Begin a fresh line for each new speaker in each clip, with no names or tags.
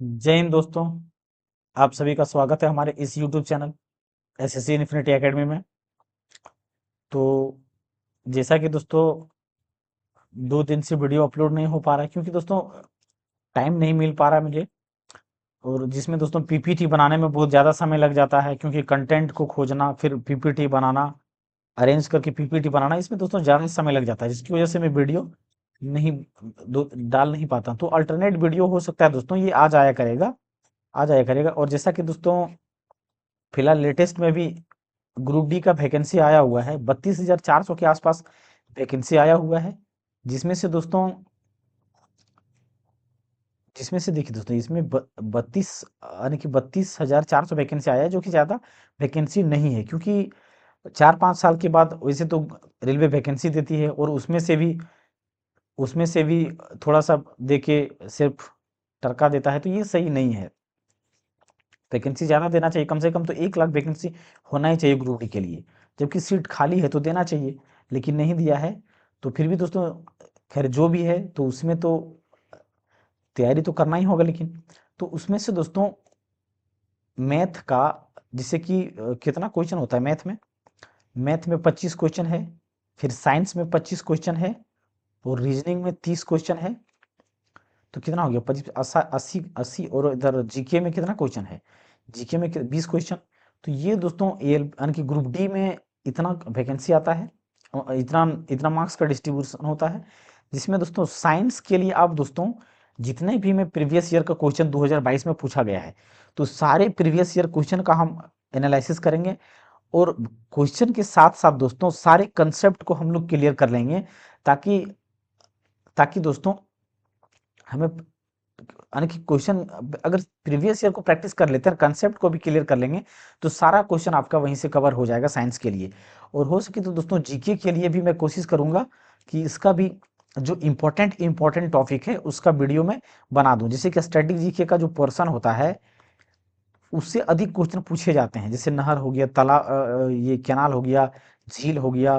जय हिंद दोस्तों। आप सभी का स्वागत है हमारे इस YouTube channel SSC infinity academy में। तो जैसा कि दोस्तों 2 दिन से वीडियो अपलोड नहीं हो पा रहा है क्योंकि दोस्तों टाइम नहीं मिल पा रहा है मुझे, और जिसमें दोस्तों पीपीटी बनाने में बहुत ज़्यादा समय लग जाता है क्योंकि कंटेंट को खोजना, फिर पीपीटी बनाना, अरेंज करके पीपीटी बनाना, इसमें दोस्तों ज़्यादा समय लग जाता है, जिसकी वजह से मैं वीडियो नहीं डाल नहीं पाता। तो अल्टरनेट वीडियो हो सकता है दोस्तों ये आ जाया करेगा। और जैसा कि दोस्तों फिलहाल लेटेस्ट में भी ग्रुप डी का वैकेंसी आया हुआ है, 32,400 के आसपास वैकेंसी आया हुआ है। जिसमें से दोस्तों जिसमें से देखिए दोस्तों इसमें 32 यानी कि 32,400 वैकेंसी आया है, जो कि ज़्यादा वैकेंसी नहीं है क्योंकि 4-5 साल के बाद वैसे तो रेलवे वैकेंसी देती है, और उसमें से भी थोड़ा सा दे के सिर्फ टरका देता है, तो ये सही नहीं है। वैकेंसी ज़्यादा देना चाहिए, कम से कम तो 1 लाख वैकेंसी होना ही चाहिए ग्रुप डी के लिए। जबकि सीट खाली है तो देना चाहिए, लेकिन नहीं दिया है। तो फिर भी दोस्तों खैर जो भी है, तो उसमें तो तैयारी तो करना ही होगा। लेकिन तो उसमें से दोस्तों मैथ का, जिससे कि कितना क्वेश्चन होता है मैथ में 25 क्वेश्चन है, फिर साइंस में 25 क्वेश्चन है, और रीजनिंग में 30 क्वेश्चन है। तो कितना हो गया 25 80 80, और इधर जीके में कितना क्वेश्चन है, जीके में 20 क्वेश्चन। तो ये दोस्तों एल यानी कि ग्रुप डी में इतना वैकेंसी आता है, और इतना इतना मार्क्स का डिस्ट्रीब्यूशन होता है। जिसमें दोस्तों साइंस के लिए आप दोस्तों जितने भी में प्रीवियस ईयर का क्वेश्चन 2022 में पूछा गया है, तो सारे प्रीवियस ईयर क्वेश्चन का हम एनालिसिस करेंगे, और क्वेश्चन के साथ साथ दोस्तों सारे कंसेप्ट को हम लोग क्लियर कर लेंगे, ताकि ताकि दोस्तों हमें यानी कि क्वेश्चन अगर प्रीवियस ईयर को प्रैक्टिस कर लेते हैं, कंसेप्ट को भी क्लियर कर लेंगे, तो सारा क्वेश्चन आपका वहीं से कवर हो जाएगा साइंस के लिए। और हो सके तो दोस्तों जीके के लिए भी मैं कोशिश करूंगा कि इसका भी जो इम्पोर्टेंट इम्पोर्टेंट टॉपिक है उसका वीडियो में बना दूं, जैसे कि स्टैटिक जीके का जो पोर्शन होता है उससे अधिक क्वेश्चन पूछे जाते हैं, जैसे नहर हो गया, ये कैनाल हो गया, झील हो गया,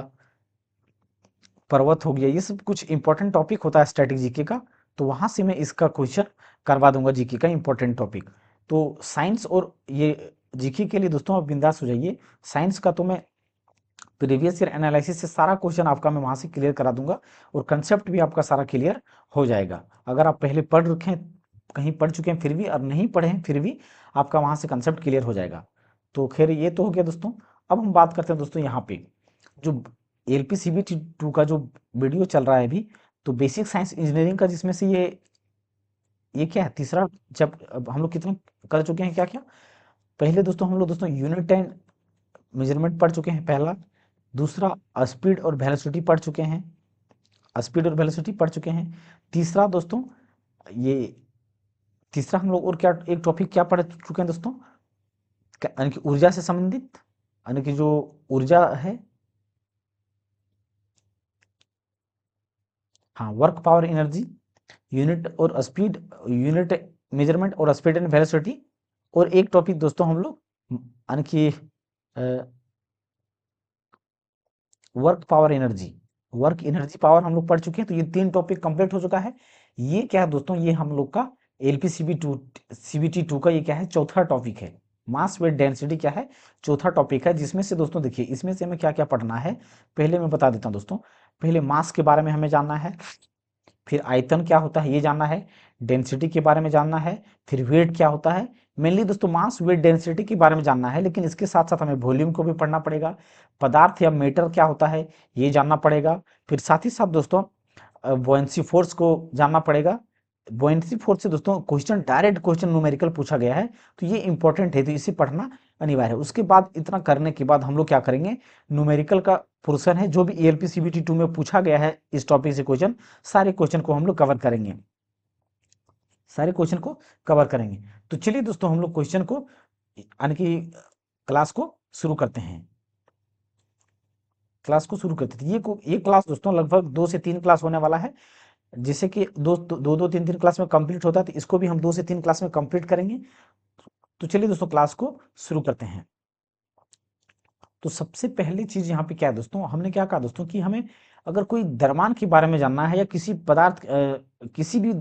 पर्वत हो गया, ये सब कुछ इंपॉर्टेंट टॉपिक होता है स्टैटिक जीके का। तो वहां से मैं इसका क्वेश्चन करवा दूंगा जीके का इंपॉर्टेंट टॉपिक। तो साइंस और ये जीके के लिए दोस्तों आप बिंदास हो जाइए। साइंस का तो मैं प्रीवियस ईयर एनालिसिस से सारा क्वेश्चन आपका मैं वहां से क्लियर करा दूंगा, और कंसेप्ट भी आपका सारा क्लियर हो जाएगा। अगर आप पहले पढ़ रखे हैं, कहीं पढ़ चुके हैं फिर भी, और नहीं पढ़े हैं फिर भी, आपका वहां से कंसेप्ट क्लियर हो जाएगा। तो खैर ये तो हो गया दोस्तों। अब हम बात करते हैं दोस्तों यहाँ पे जो एलपीसीबीटी 2 का जो वीडियो चल रहा है अभी, तो बेसिक साइंस इंजीनियरिंग का, जिसमें से ये क्या है, तीसरा। जब अब हम लोग कितना कर चुके हैं, क्या क्या पहले दोस्तों हम लोग दोस्तों यूनिट एंड मेजरमेंट पढ़ चुके हैं पहला। दूसरा स्पीड और वेलोसिटी पढ़ चुके हैं, स्पीड और वेलोसिटी पढ़ चुके हैं। तीसरा दोस्तों ये तीसरा हम लोग और क्या एक टॉपिक क्या पढ़ चुके हैं दोस्तों, यानी कि ऊर्जा से संबंधित, यानी कि जो ऊर्जा है, हाँ, वर्क पावर एनर्जी यूनिट और स्पीड, यूनिट मेजरमेंट और स्पीड एंड वेलोसिटी। और एक टॉपिक दोस्तों हम लोग यानी कि work power energy, work energy power हम लोग पढ़ चुके हैं। तो ये 3 टॉपिक कंप्लीट हो चुका है। ये क्या है दोस्तों, ये हम लोग का सीबीटी 2 का ये क्या है, चौथा टॉपिक है। मास वेट डेंसिटी क्या है, चौथा टॉपिक है। जिसमें से दोस्तों देखिए इसमें से हमें क्या क्या पढ़ना है, पहले मैं बता देता हूँ दोस्तों। पहले मास के बारे में हमें जानना है, फिर आयतन क्या होता है ये जानना है, डेंसिटी के बारे में जानना है, फिर वेट क्या होता है। मेनली दोस्तों मास वेट डेंसिटी के बारे में जानना है, लेकिन इसके साथ साथ हमें वॉल्यूम को भी पढ़ना पड़ेगा। पदार्थ या मेटर क्या होता है ये जानना पड़ेगा। फिर साथ ही साथ दोस्तों बुयांसी फोर्स को जानना पड़ेगा। बुयांसी फोर्स से दोस्तों क्वेश्चन, डायरेक्ट क्वेश्चन न्यूमेरिकल पूछा गया है, तो ये इंपॉर्टेंट है, तो इसे पढ़ना अनिवार्य है। उसके बाद इतना करने के बाद हम लोग क्या करेंगे, न्यूमेरिकल का पोर्शन है, जो भी एएलपी सीबीटी 2 में पूछा गया है इस टॉपिक से क्वेश्चन, सारे क्वेश्चन को हम लोग कवर करेंगे, सारे क्वेश्चन को कवर करेंगे। तो चलिए दोस्तों हम लोग क्वेश्चन को यानी कि क्लास को शुरू करते हैं, क्लास को शुरू करते थे। ये क्लास दोस्तों लगभग 2 से 3 क्लास होने वाला है, जिससे कि दो 3 क्लास में कंप्लीट होता है, तो इसको भी हम 2 से 3 क्लास में कंप्लीट करेंगे। तो चलिए दोस्तों क्लास को शुरू करते हैं। तो सबसे पहली चीज यहाँ पे क्या है दोस्तों, हमने क्या कहा दोस्तों कि हमें अगर कोई द्रव्यमान के बारे में जानना है, या किसी पदार्थ किसी भी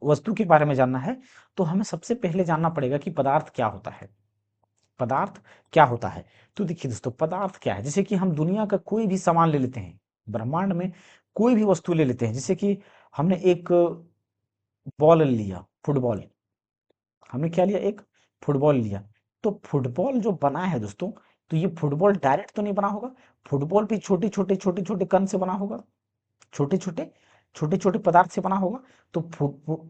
वस्तु के बारे में जानना है तो हमें सबसे पहले जानना पड़ेगा कि पदार्थ क्या होता है। पदार्थ क्या होता है? तो देखिए दोस्तों, पदार्थ क्या है, जैसे कि हम दुनिया का कोई भी सामान ले लेते हैं, ब्रह्मांड में कोई भी वस्तु ले लेते हैं, जैसे कि हमने एक बॉल लिया, फुटबॉल। हमने क्या लिया? एक फुटबॉल लिया। तो फुटबॉल जो बना है दोस्तों, तो ये फुटबॉल डायरेक्ट तो नहीं बना होगा। फुटबॉल भी छोटे छोटे कण से बना होगा, छोटे छोटे छोटे छोटे पदार्थ से बना होगा। तो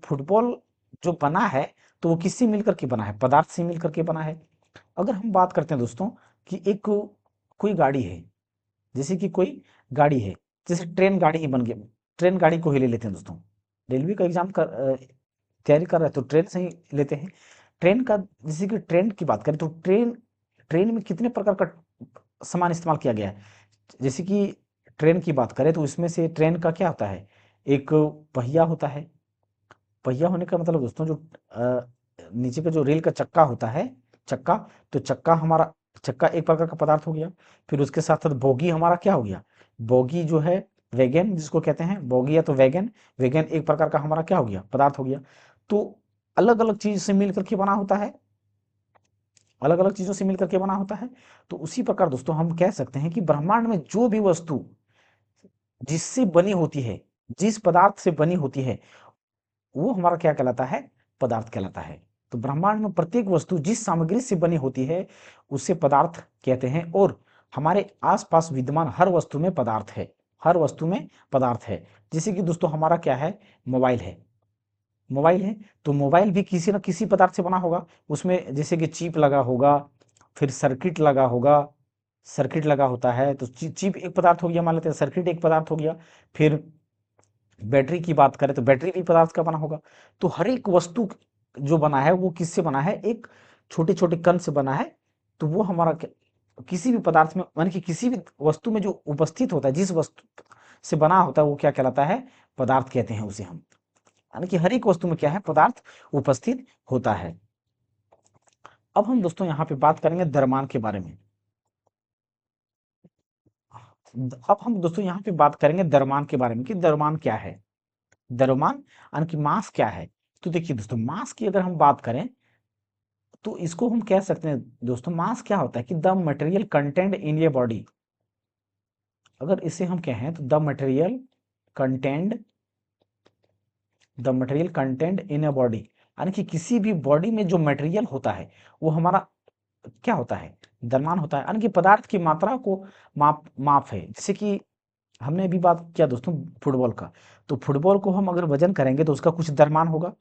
फुटबॉल जो बना है, तो वो किससे मिलकर के बना है? पदार्थ से मिलकर के बना है। अगर हम बात करते हैं दोस्तों कि एक कोई गाड़ी है, जैसे कि कोई गाड़ी है, जैसे ट्रेन गाड़ी ही बन गया, ट्रेन गाड़ी को ही ले लेते हैं दोस्तों। रेलवे का एग्जाम तैयारी कर रहे हैं तो ट्रेन से ही लेते हैं। ट्रेन का, जैसे कि ट्रेन की बात करें तो ट्रेन ट्रेन में कितने प्रकार का सामान इस्तेमाल किया गया है। जैसे कि ट्रेन की बात करें तो इसमें से ट्रेन का क्या होता है? एक पहिया होता है। पहिया होने का मतलब दोस्तों, जो नीचे का जो रेल का चक्का होता है, चक्का, तो चक्का एक प्रकार का पदार्थ हो गया। फिर उसके साथ साथ बोगी हमारा क्या हो गया? बोगी जो है, वैगन जिसको कहते हैं, बोगी या तो वैगन, वैगन एक प्रकार का हमारा क्या हो गया? पदार्थ हो गया। तो अलग अलग चीज से मिल करके बना होता है, अलग अलग चीजों से मिल करके बना होता है। तो उसी प्रकार दोस्तों हम कह सकते हैं कि ब्रह्मांड में जो भी वस्तु जिससे बनी होती है, जिस पदार्थ से बनी होती है, वो हमारा क्या कहलाता है? पदार्थ कहलाता है। तो ब्रह्मांड में प्रत्येक वस्तु जिस सामग्री से बनी होती है, उसे पदार्थ कहते हैं। और हमारे आसपास विद्यमान हर वस्तु में पदार्थ है, हर वस्तु में पदार्थ है। जैसे कि दोस्तों हमारा क्या है? मोबाइल है, मोबाइल है, तो मोबाइल भी किसी न किसी पदार्थ से बना होगा। उसमें जैसे कि चिप लगा होगा, फिर सर्किट लगा होगा, सर्किट लगा होता है, तो चिप एक पदार्थ हो गया, मान लेते हैं सर्किट एक पदार्थ हो गया। फिर बैटरी की बात करें तो बैटरी भी पदार्थ का बना होगा। तो हर एक वस्तु जो बना है वो किससे बना है? एक छोटे छोटे कण से बना है। तो वो हमारा किसी भी पदार्थ में, माने कि किसी भी वस्तु में जो उपस्थित होता है, जिस वस्तु से बना होता है, वो क्या कहलाता है? पदार्थ कहते हैं उसे हम। यानी कि हर एक वस्तु में क्या है? पदार्थ उपस्थित होता है। अब हम दोस्तों यहाँ पे बात करेंगे द्रव्यमान के बारे में। अब हम दोस्तों यहाँ पे बात करेंगे द्रव्यमान के बारे में कि द्रव्यमान क्या है। द्रव्यमान यानी कि मास क्या है। तो देखिए दोस्तों, मास की अगर हम बात करें तो इसको हम कह सकते हैं दोस्तों, मास क्या होता है कि the material content in a body. अगर इसे हम कहें तो content the material content in a body, यानी कि किसी भी बॉडी में जो मटेरियल होता है वो हमारा क्या होता है? द्रव्यमान होता है। यानी कि पदार्थ की मात्रा को माप है। जैसे कि हमने अभी बात किया दोस्तों फुटबॉल का, तो फुटबॉल को हम अगर वजन करेंगे तो उसका कुछ द्रव्यमान होगा।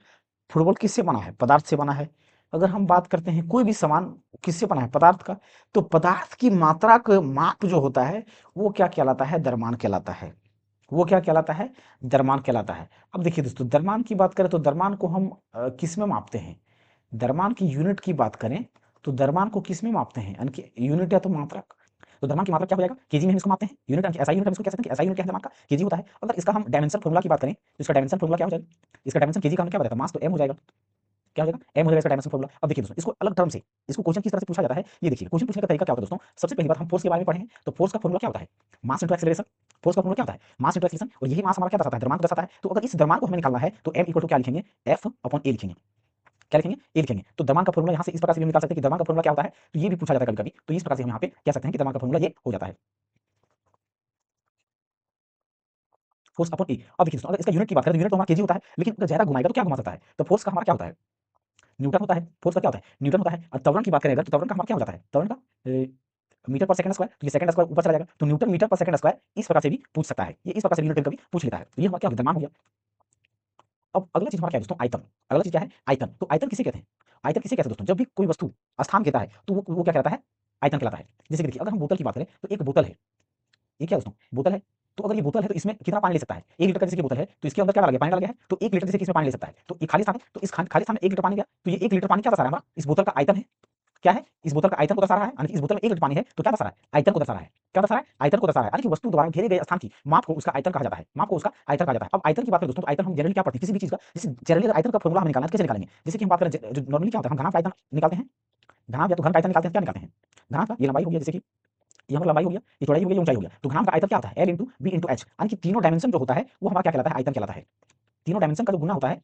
फुटबॉल किससे बना है? पदार्थ से बना है। अगर हम बात करते हैं कोई भी सामान किससे बना है? पदार्थ का। तो पदार्थ की मात्रा का माप जो होता है वो क्या कहलाता है? द्रव्यमान कहलाता है। वो क्या कहलाता है? द्रव्यमान कहलाता है। अब देखिए दोस्तों, द्रव्यमान की बात करें तो द्रव्यमान को हम किस में मापते हैं? द्रव्यमान की यूनिट की बात करें तो द्रव्यमान को किस में मापते हैं? यानी कि यूनिट या तो मात्रक। तो द्रव्यमान की मात्रा क्या हो जाएगा? केजी में हम इसको मापते हैं। यूनिट यानी एसआई यूनिट हम इसको कह सकते हैं कि एसआई यूनिट क्या है द्रव्यमान का? केजी होता है। अगर इसका हम डायमेंशन फॉर्मूला की बात करें तो इसका डायमेंशन फॉर्मूला क्या हो जाएगा? इसका डायमेंशन केजी का हमने क्या बताया था? मास तो एम हो जाएगा। क्या हो जाएगा? एम हो जाएगा इसका डायमेंशन फॉर्मूला। अब देखिए दोस्तों, इसको अलग टर्म से, इसको क्वेश्चन किस तरह से पूछा जाता है ये देखिए। क्वेश्चन पूछने का तरीका क्या होता है दोस्तों? सबसे पहली बात हम फोर्स के बारे में पढ़े हैं, तो फोर्स का फॉर्मूला क्या होता है? Mass into acceleration. फोर्स का फॉर्मूला क्या होता है? Mass into acceleration. और यही मास हमारा क्या दर्शाता है? द्रव्यमान को दर्शाता है। तो अगर इस द्रव्यमान को हमें निकालना है तो m इक्वल टू क्या लिखेंगे? F अपॉन a लिखेंगे। क्या लिखेंगे? ए लिखेंगे। तो द्रव्यमान का फॉर्मूला यहाँ से इस प्रकार से भी हम निकाल सकते हैं कि द्रव्यमान का फॉर्मूला क्या होता है। तो ये भी पूछा जाता है कभी-कभी। तो इस प्रकार से हम यहाँ पे कह सकते हैं कि द्रव्यमान का फॉर्मूला ये हो जाता है, फोर्स अपॉन ए। अब देखिए दोस्तों, अगर इसका यूनिट की बात करें तो यूनिट तो हमारा केजी होता है, लेकिन अगर ज़्यादा घुमाएगा तो क्या घुमा सकता है? तो फोर्स का हमारा क्या होता है? न्यूटन होता है। फोर्स का क्या होता है? न्यूटन होता है। और त्वरण की बात करें अगर, तो त्वरण का हमारा क्या हो जाता है? त्वरण का मीटर पर सेकंड स्क्वायर। तो ये सेकंड स्क्वायर ऊपर चला जाएगा, तो न्यूटन मीटर पर सेकंड स्क्वायर इस प्रकार से भी पूछ सकता है। ये इस प्रकार से यूनिट कभी पूछ लेता है। तो ये हमारा क्या हो गया? द्रव्यमान हो गया। अब अगला चीज हमारा क्या है दोस्तों? आयतन। अगला चीज क्या है? आयतन। तो आयतन किसे कहते हैं? आयतन किसे कहते हैं दोस्तों? जब भी कोई वस्तु स्थान कहता है तो वो क्या कहलाता है? आयतन कहलाता है। जैसे कि देखिए, अगर हम बोतल की बात करें तो एक बोतल है, ये क्या है दोस्तों? बोतल है। तो अगर ये बोतल है तो इसमें कितना पानी ले सकता है? 1 लीटर का जैसे कि बोतल है, तो इसके अंदर क्या डाला गया? पानी डाला गया है। तो 1 लीटर जैसे कि इसमें पानी ले सकता है। तो ये खाली स्थान है, तो इस खाली स्थान में 1 लीटर पानी गया। तो ये 1 लीटर पानी क्या दर्शा रहा है हमारा? इस बोतल का आयतन है। क्या है? इस बोतल का आयतन को दर्शा रहा है। यानी कि इस बोतल में 1 लीटर पानी है, तो क्या दर्शा रहा है? आयतन को दर्शा रहा है। क्या दर्शा रहा है? आयतन को दर्शा रहा है। यानी कि वस्तु द्वारा घेरे गए स्थान की माप को उसका आयतन कहा जाता है। माप को उसका आयतन कहा जाता है। अब आयतन की बात करें दोस्तों, तो आयतन हम जनरली क्या पढ़ते हैं? किसी भी चीज़ का, जैसे जनरली आयतन का फॉर्मूला हम निकालना है, कैसे निकालेंगे? जैसे कि हम बात करें जो नॉर्मली क्या होता है, हम घनाभ का आयतन निकालते हैं। घनाभ या तो घन का आयतन निकालते हैं, क्या निकालते हैं? घनाभ का ये लंबाई हो गया, जैसे कि ये हमारा लंबाई हो गया, ये चौड़ाई हो गई, ये ऊंचाई हो गया। तो घनाभ का आयतन क्या होता है? L into B into H. यानी कि तीनों डायमेंशन जो होता है वो हमारा क्या कहलाता है? आयतन कहलाता है। तीनों डायमेंशन का जो गुना होता है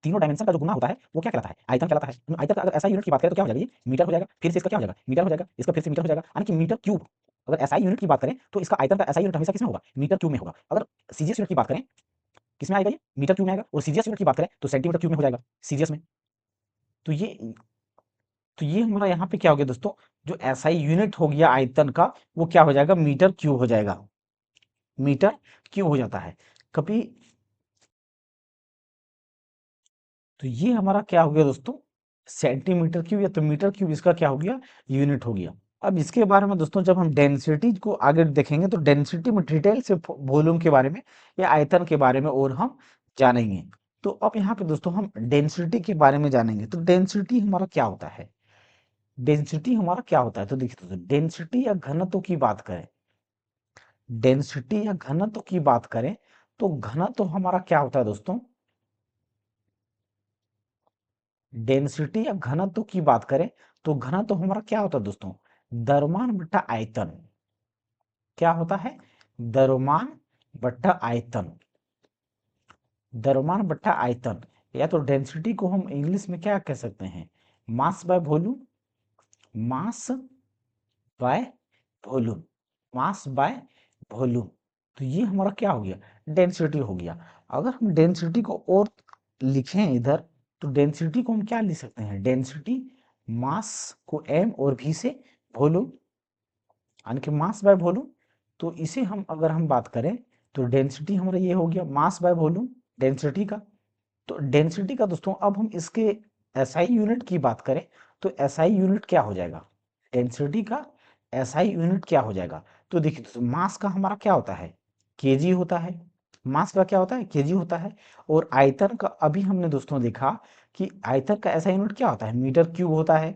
तीनों डायमेंशन का जो गुना होता है वो क्या कहलाता है, आयतन कहलाता है। आयतन का अगर एसआई यूनिट की बात करें तो क्या हो जाएगा, ये मीटर हो जाएगा, फिर से इसका क्या हो जाएगा, मीटर हो जाएगा, इसका फिर से मीटर हो जाएगा, यानी कि मीटर क्यूब। अगर एसआई यूनिट की बात करें तो इसका आयतन का एसआई यूनिट हमेशा किसमें होगा, मीटर क्यूब में होगा। अगर सीजीएस यूनिट की बात करें किसमें आएगा, ये मीटर क्यूब में आएगा, और सीजीएस यूनिट की बात करें तो सेंटीमीटर क्यूब में हो जाएगा सीजीएस में। तो ये हमारा यहाँ पे क्या हो गया दोस्तों, जो एसआई यूनिट हो गया आयतन का वो क्या हो जाएगा, मीटर क्यूब हो जाएगा, मीटर क्यूब हो जाता है कभी। तो ये हमारा क्या हो गया दोस्तों, सेंटीमीटर क्यूब या तो मीटर क्यूब, इसका क्या हो गया, यूनिट हो गया। अब इसके बारे में दोस्तों जब हम डेंसिटी को आगे देखेंगे तो डेंसिटी में डिटेल से वॉल्यूम के बारे में या आयतन के बारे में और हम जानेंगे। तो अब यहाँ पे दोस्तों हम डेंसिटी के बारे में जानेंगे। तो डेंसिटी हमारा क्या होता है, डेंसिटी हमारा क्या होता है, तो देखिए दोस्तों डेंसिटी या घनत्व की बात करें, डेंसिटी या घनत्व की बात करें तो घनत्व हमारा क्या होता है दोस्तों, डेंसिटी या घनत्व की बात करें तो घनत्व हमारा क्या होता है दोस्तों, द्रव्यमान बट्टा आयतन। क्या होता है, द्रव्यमान बट्टा आयतन, द्रव्यमान बट्टा आयतन। या तो डेंसिटी को हम इंग्लिश में क्या कह सकते हैं, mass by volume, mass by volume, mass by volume. तो ये हमारा क्या हो गया, डेंसिटी हो गया। अगर हम डेंसिटी को और लिखें इधर तो डेंसिटी को हम क्या लिख सकते हैं, डेंसिटी मास को m और v से वॉल्यूम, यानी कि मास बाय वॉल्यूम। तो इसे हम अगर हम बात करें तो डेंसिटी हमारा ये हो गया मास बाय वॉल्यूम डेंसिटी का। तो डेंसिटी का दोस्तों अब हम इसके एसआई यूनिट की बात करें तो एसआई यूनिट क्या हो जाएगा, डेंसिटी का एसआई यूनिट क्या हो जाएगा। तो देखिए दोस्तों मास का हमारा क्या होता है, केजी होता है, मास का क्या होता है, केजी होता है। और आयतन का अभी हमने दोस्तों देखा कि आयतन का एसआई यूनिट क्या होता है, मीटर क्यूब होता है।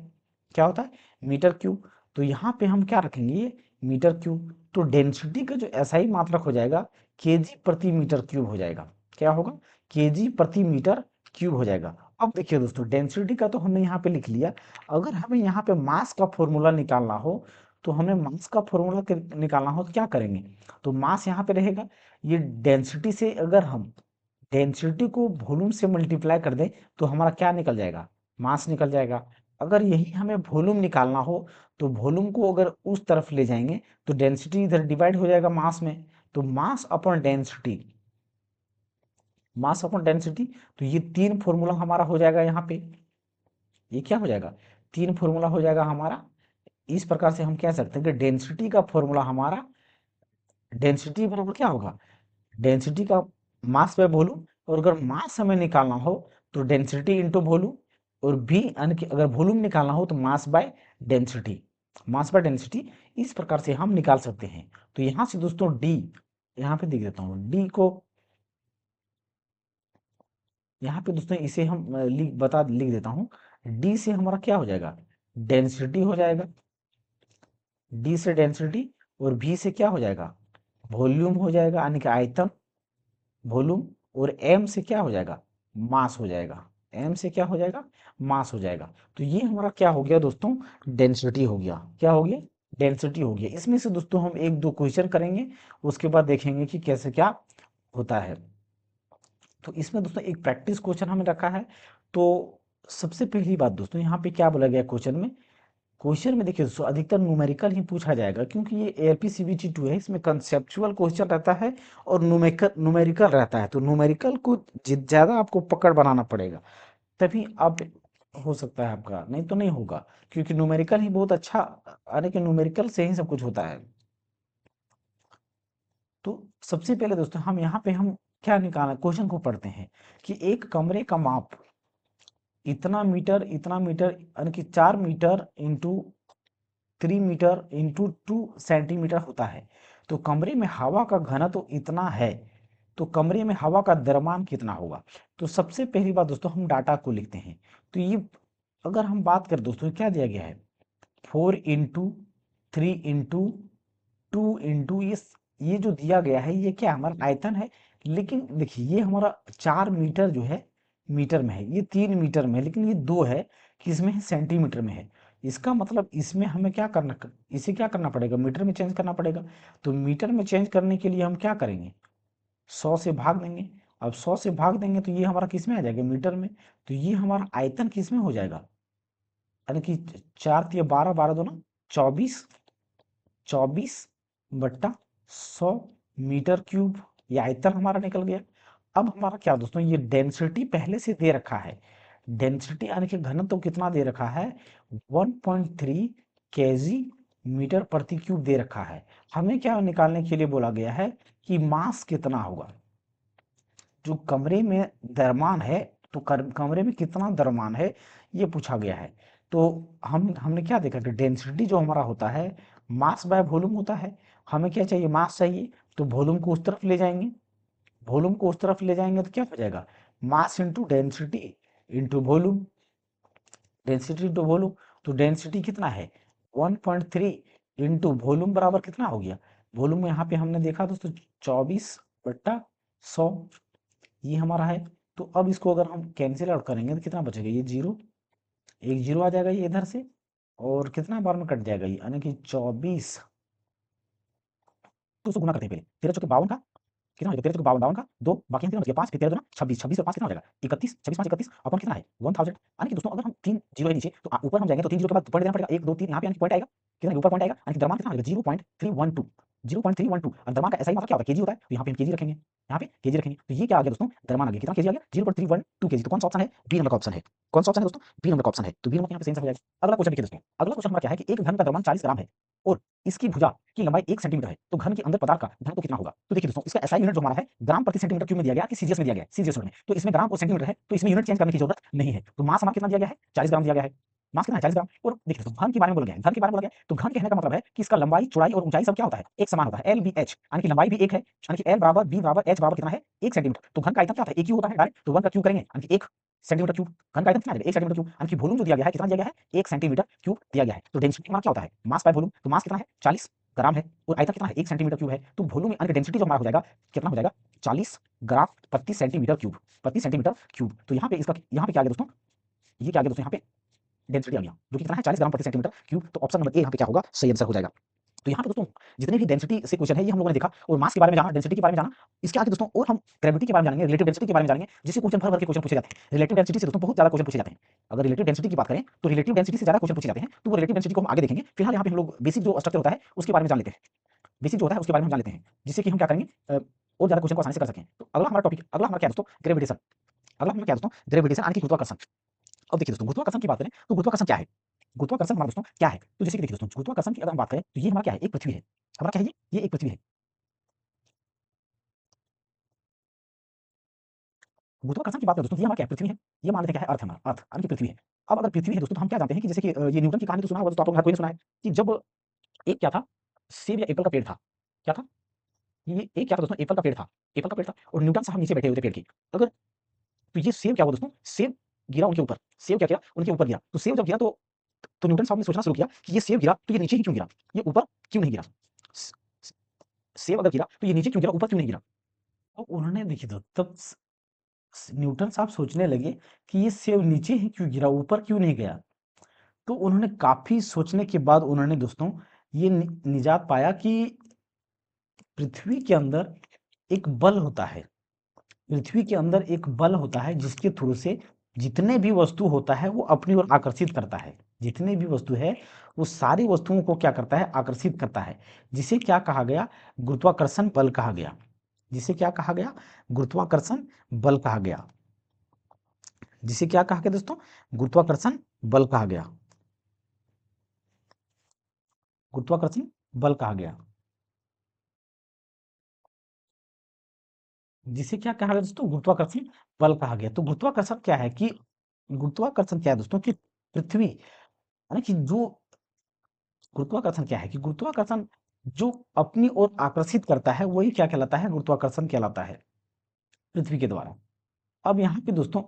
क्या होता है, मीटर क्यूब। तो यहाँ पे हम क्या रखेंगे, ये मीटर क्यूब। तो डेंसिटी का जो एसआई मात्रक हो जाएगा केजी प्रति मीटर क्यूब हो जाएगा। क्या होगा, केजी प्रति मीटर क्यूब हो जाएगा। अब देखिए दोस्तों डेंसिटी का तो हमने यहाँ पे लिख लिया। अगर हमें यहाँ पे मास का फॉर्मूला निकालना हो तो हमें मास का फॉर्मूला निकालना हो तो क्या करेंगे, तो मास यहाँ पे रहेगा। ये डेंसिटी से अगर हम डेंसिटी को वॉल्यूम से मल्टीप्लाई कर दें तो हमारा क्या निकल जाएगा, मास निकल जाएगा। अगर यही हमें वॉल्यूम निकालना हो तो वॉल्यूम को अगर उस तरफ ले जाएंगे तो डेंसिटी इधर डिवाइड हो जाएगा मास में। तो mass upon density, mass upon density. तो ये तीन फॉर्मूला हमारा हो जाएगा यहाँ पे, ये क्या हो जाएगा, तीन फॉर्मूला हो जाएगा हमारा। इस प्रकार से हम कह सकते हैं कि डेंसिटी का फॉर्मूला हमारा, डेंसिटी बराबर क्या होगा, डेंसिटी का मास बाय वॉल्यूम। और अगर मास हमें निकालना हो तो डेंसिटी इंटू वॉल्यूम। और भी यानी कि अगर वॉल्यूम निकालना हो तो mass by density, mass by density. इस प्रकार से हम निकाल सकते हैं। तो यहाँ से दोस्तों डी, यहाँ पे लिख देता हूँ डी को, यहाँ पे दोस्तों इसे हम लिख देता हूँ। डी से हमारा क्या हो जाएगा, डेंसिटी हो जाएगा, डी से डेंसिटी। और भी से क्या हो जाएगा, वॉल्यूम हो जाएगा यानी कि आयतन, वॉल्यूम। और एम से क्या हो जाएगा, मास हो जाएगा, एम से क्या हो जाएगा, मास हो जाएगा। तो ये हमारा क्या हो गया दोस्तों, डेंसिटी हो गया। क्या हो गया, डेंसिटी हो गया। इसमें से दोस्तों हम एक दो क्वेश्चन करेंगे, उसके बाद देखेंगे कि कैसे क्या होता है। तो इसमें दोस्तों एक प्रैक्टिस क्वेश्चन हमने रखा है। तो सबसे पहली बात दोस्तों यहाँ पे क्या बोला गया क्वेश्चन में, क्वेश्चन में देखिए दोस्तों अधिकतर न्यूमेरिकल ही पूछा जाएगा क्योंकि ये एलपीसीबीटी 2 है, इसमें कंसेप्चुअल क्वेश्चन रहता है और न्यूमेरिकल न्यूमेरिकल रहता है। तो न्यूमेरिकल को ज्यादा आपको पकड़ बनाना पड़ेगा, तभी आप हो सकता है आपका, नहीं तो नहीं होगा। क्योंकि न्यूमेरिकल ही बहुत अच्छा, यानी कि न्यूमेरिकल से ही सब कुछ होता है। तो सबसे पहले दोस्तों हम यहाँ पे हम क्या निकालना, क्वेश्चन को पढ़ते हैं कि एक कमरे का माप इतना मीटर यानी कि 4 metre into 3 metre into 2 centimetre होता है। तो कमरे में हवा का घनत्व तो इतना है, तो कमरे में हवा का द्रव्यमान कितना होगा। तो सबसे पहली बात दोस्तों हम डाटा को लिखते हैं। तो ये अगर हम बात करें दोस्तों क्या दिया गया है, 4 इंटू 3 इंटू 2 ये जो दिया गया है ये क्या हमारा आयतन है। लेकिन देखिए ये हमारा 4 मीटर जो है मीटर में है, ये 3 मीटर में है, लेकिन ये 2 है किसमें है, सेंटीमीटर में है। इसका मतलब इसमें हमें क्या करना, इसे क्या करना पड़ेगा, मीटर में चेंज करना पड़ेगा। तो मीटर में चेंज करने के लिए हम क्या करेंगे, 100 से भाग देंगे। अब 100 से भाग देंगे तो ये हमारा किस में आ जाएगा, मीटर में। तो ये हमारा आयतन किस में हो जाएगा, यानी कि 4 तिया 12, 12 दूना 24, 24/100 मीटर क्यूब, ये आयतन हमारा निकल गया। अब हमारा क्या दोस्तों, ये डेंसिटी पहले से दे रखा है, डेंसिटी यानी कि घनत्व कितना दे रखा है, 1.3 केजी मीटर प्रति क्यूब दे रखा है। हमें क्या निकालने के लिए बोला गया है कि मास कितना होगा, जो कमरे में द्रव्यमान है, तो कमरे में कितना द्रव्यमान है ये पूछा गया है। तो हमने क्या देखा कि डेंसिटी जो हमारा होता है मास बाय वॉल्यूम होता है। हमें क्या चाहिए, मास चाहिए, तो वॉल्यूम को उस तरफ ले जाएंगे, वॉल्यूम को उस तरफ ले जाएंगे तो क्या हो जाएगा, mass into density into volume, density into volume. तो डेंसिटी कितना है 1.3 इंटू वॉल्यूम बराबर कितना हो गया, वॉल्यूम यहाँ पे हमने देखा दोस्तों 24/100, ये हमारा है। तो अब इसको अगर हम कैंसिल आउट करेंगे तो कितना बचेगा, ये जीरो, एक जीरो आ जाएगा ये इधर से, और कितना बार में कट जाएगा ये, यानी कि 24, तो उसको गुना करते हैं पहले, 13 चौके 52 का कितना हो जाएगा, 13 चौके 52, 52 का 2, बाकी कितना बच गया 5, फिर 13 दूना 26, 26 और 5 कितना हो जाएगा 31, 26 5 31 अपन कितना है 1000। यानी कि दोस्तों अगर हम 3 जीरो है नीचे तो ऊपर हम जाएंगे तो 3 जीरो के बाद पॉइंट देना पड़ेगा, 1 2 3 यहाँ पे, यानी कि पॉइंट आएगा कितना, ऊपर पॉइंट आएगा, यानी कि द्रव्यमान कितना आएगा 0.312, 0.312। और द्रव्यमान का एसआई मात्रा क्या होता है, केजी होता है, तो यहाँ पे हम केजी रखेंगे, यहाँ पे केजी रखेंगे, तो ये क्या आ गया दोस्तों, द्रव्यमान आ गया, कितना केजी आ गया 0.312 केजी। तो कौन सा ऑप्शन है, बी नंबर का ऑप्शन है, कौन सा ऑप्शन है दोस्तों, बी नंबर का ऑप्शन है। तो बी नंबर यहाँ पे सही आंसर हो जाएगा। अगला क्वेश्चन देखिए दोस्तों, अगला क्वेश्चन हमारा क्या है कि एक घन का द्रव्यमान 40 ग्राम है और इसकी भुजा की लंबाई 1 सेंटीमीटर है, तो घन के अंदर पदार्थ का घनत्व कितना होगा। तो देखिए दोस्तों, इसका एसआई यूनिट जो हमारा है ग्राम प्रति सेंटीमीटर क्यूब में दिया गया है कि सीजीएस में दिया गया है, सीजीएस में, तो इसमें ग्राम और सेंटीमीटर है, तो इसमें यूनिट चेंज करने की जरूरत नहीं है। तो मास हमारा कितना दिया गया है 40 ग्राम दिया गया है, मास कितना है 40 ग्राम। और देखिए दोस्तों घन के बारे में बोला गया है, घन के बारे में बोला गया है, तो घन कहने का मतलब है कि इसका लंबाई चौड़ाई और ऊंचाई सब क्या होता है, एक समान होता है, एल बी एच, यानी कि लंबाई भी एक है, यानी कि एल बराबर बी बराबर एच बराबर कितना है 1 सेंटीमीटर। तो घन का आयतन क्या होता है, एक क्यूब होता है डायरेक्ट, तो 1 का क्यूब करेंगे यानी कि 1 सेंटीमीटर क्यूब, घन का आयतन कितना है 1 सेंटीमीटर क्यूब, यानी कि वॉल्यूम जो दिया गया है कितना दिया गया है 1 सेंटीमीटर क्यूब दिया गया है। तो डेंसिटी हमारा क्या होता है, मास बाय वॉल्यूम, तो मास कितना है 40 ग्राम है और आयतन कितना है 1 सेंटीमीटर क्यूब है, तो वॉल्यूम यानी कि डेंसिटी जो हमारा हो जाएगा कितना हो जाएगा 40 ग्राम प्रति सेंटीमीटर क्यूब, प्रति सेंटीमीटर क्यूब। तो यहाँ पे इसका यहाँ पे क्या आ गया दोस्तों, ये क्या आ गया दोस्तों, यहाँ पे डेंसिटी आ गया जो कि कितना है 40 ग्राम प्रति सेंटीमीटर क्यूब। तो ऑप्शन नंबर ए यहाँ पे क्या होगा, सही आंसर हो जाएगा। तो यहाँ पे दोस्तों जितने भी डेंसिटी से क्वेश्चन है ये हम लोगों ने देखा, और मास के बारे में जाना, डेंसिटी के बारे में जाना। इसके आगे दोस्तों और हम ग्रेविटी के बारे में जानेंगे, रिलेटिव डेंसिटी के बारे में जानेंगे, जिससे क्वेश्चन भर भर के क्वेश्चन पूछे जाते हैं। रिलेटिव डेंसिटी से दोस्तों बहुत ज्यादा क्वेश्चन पूछे जाते हैं। अगर रिलेटिव डेंसिटी की बात करें तो रिलेटिव डेंसिटी से ज्यादा क्वेश्चन पूछे जाते हैं, तो वो रिलेटिव डेंसिटी को हम आगे देखेंगे। फिलहाल यहाँ पे हम लोग बेसिक जो स्ट्रक्चर होता है उसके बारे में जान लेते हैं, बेसिक जो होता है उसके बारे में हम जान लेते हैं, जिससे कि हम क्या करेंगे और ज्यादा क्वेश्चन को आसानी से कर सकें। तो अगला हमारा टॉपिक, अगला हमारा क्या है दोस्तों, ग्रेविटेशन। अगला हमारा क्या है दोस्तों, ग्रेविटेशन यानी कि गुरुत्वाकर्षण। अब देखिए दोस्तों गुरुत्वाकर्षण की बात करें तो गुरुत्वाकर्षण क्या है, गुरुत्वाकर्षण हमारा दोस्तों क्या है। तो जैसे कि देखिए दोस्तों गुरुत्वाकर्षण की अगर हम बात करें तो ये हमारा क्या है, एक पृथ्वी है, हमारा क्या है ये एक पृथ्वी है। गुरुत्वाकर्षण की बात करें दोस्तों, ये हमारा क्या है, पृथ्वी है। ये मान लेते हैं क्या है, अर्थ है, हमारा अर्थ यानी कि पृथ्वी है। अब अगर पृथ्वी है दोस्तों तो हम क्या जानते हैं कि जैसे कि ये न्यूटन की कहानी तो सुना होगा दोस्तों, आप लोगों ने हर कोई ने सुना है कि जब एक क्या था, सेब या एप्पल का पेड़ था, क्या था, ये एक क्या था दोस्तों, एप्पल का पेड़ था, एप्पल का पेड़ था, और न्यूटन साहब नीचे बैठे हुए थे पेड़ के। अगर तो ये सेब क्या हुआ दोस्तों, सेब गिरा उनके ऊपर, सेब क्या किया उनके ऊपर गिरा, तो सेब जब गिरा तो न्यूटन साहब ने सोचना शुरू किया कि ये सेब गिरा तो ये नीचे ही क्यों गिरा, ये ऊपर क्यों नहीं गिरा। स- स- सेब अगर गिरा तो ये नीचे क्यों गिरा, ऊपर क्यों नहीं गिरा। तो उन्होंने देखिए तो तब न्यूटन साहब सोचने लगे कि ये सेब नीचे ही क्यों गिरा, ऊपर क्यों नहीं गया। तो उन्होंने काफी सोचने के बाद उन्होंने दोस्तों ये निजात पाया कि पृथ्वी के अंदर एक बल होता है, पृथ्वी के अंदर एक बल होता है जिसके थ्रू से जितने भी वस्तु होता है वो अपनी ओर आकर्षित करता है, जितने भी वस्तु है वो सारी वस्तुओं को क्या करता है, आकर्षित करता है, जिसे क्या कहा गया, गुरुत्वाकर्षण बल कहा गया, जिसे क्या कहा गया, गुरुत्वाकर्षण बल कहा गया, जिसे क्या कहा गया दोस्तों, गुरुत्वाकर्षण बल कहा गया, गुरुत्वाकर्षण बल कहा गया, जिसे क्या कहा गया दोस्तों, गुरुत्वाकर्षण बल कहा गया। तो गुरुत्वाकर्षण क्या है कि, गुरुत्वाकर्षण क्या है दोस्तों कि पृथ्वी यानी कि जो गुरुत्वाकर्षण क्या है कि गुरुत्वाकर्षण जो अपनी ओर आकर्षित करता है वही क्या कहलाता है, गुरुत्वाकर्षण कहलाता है पृथ्वी के द्वारा। अब यहाँ पे दोस्तों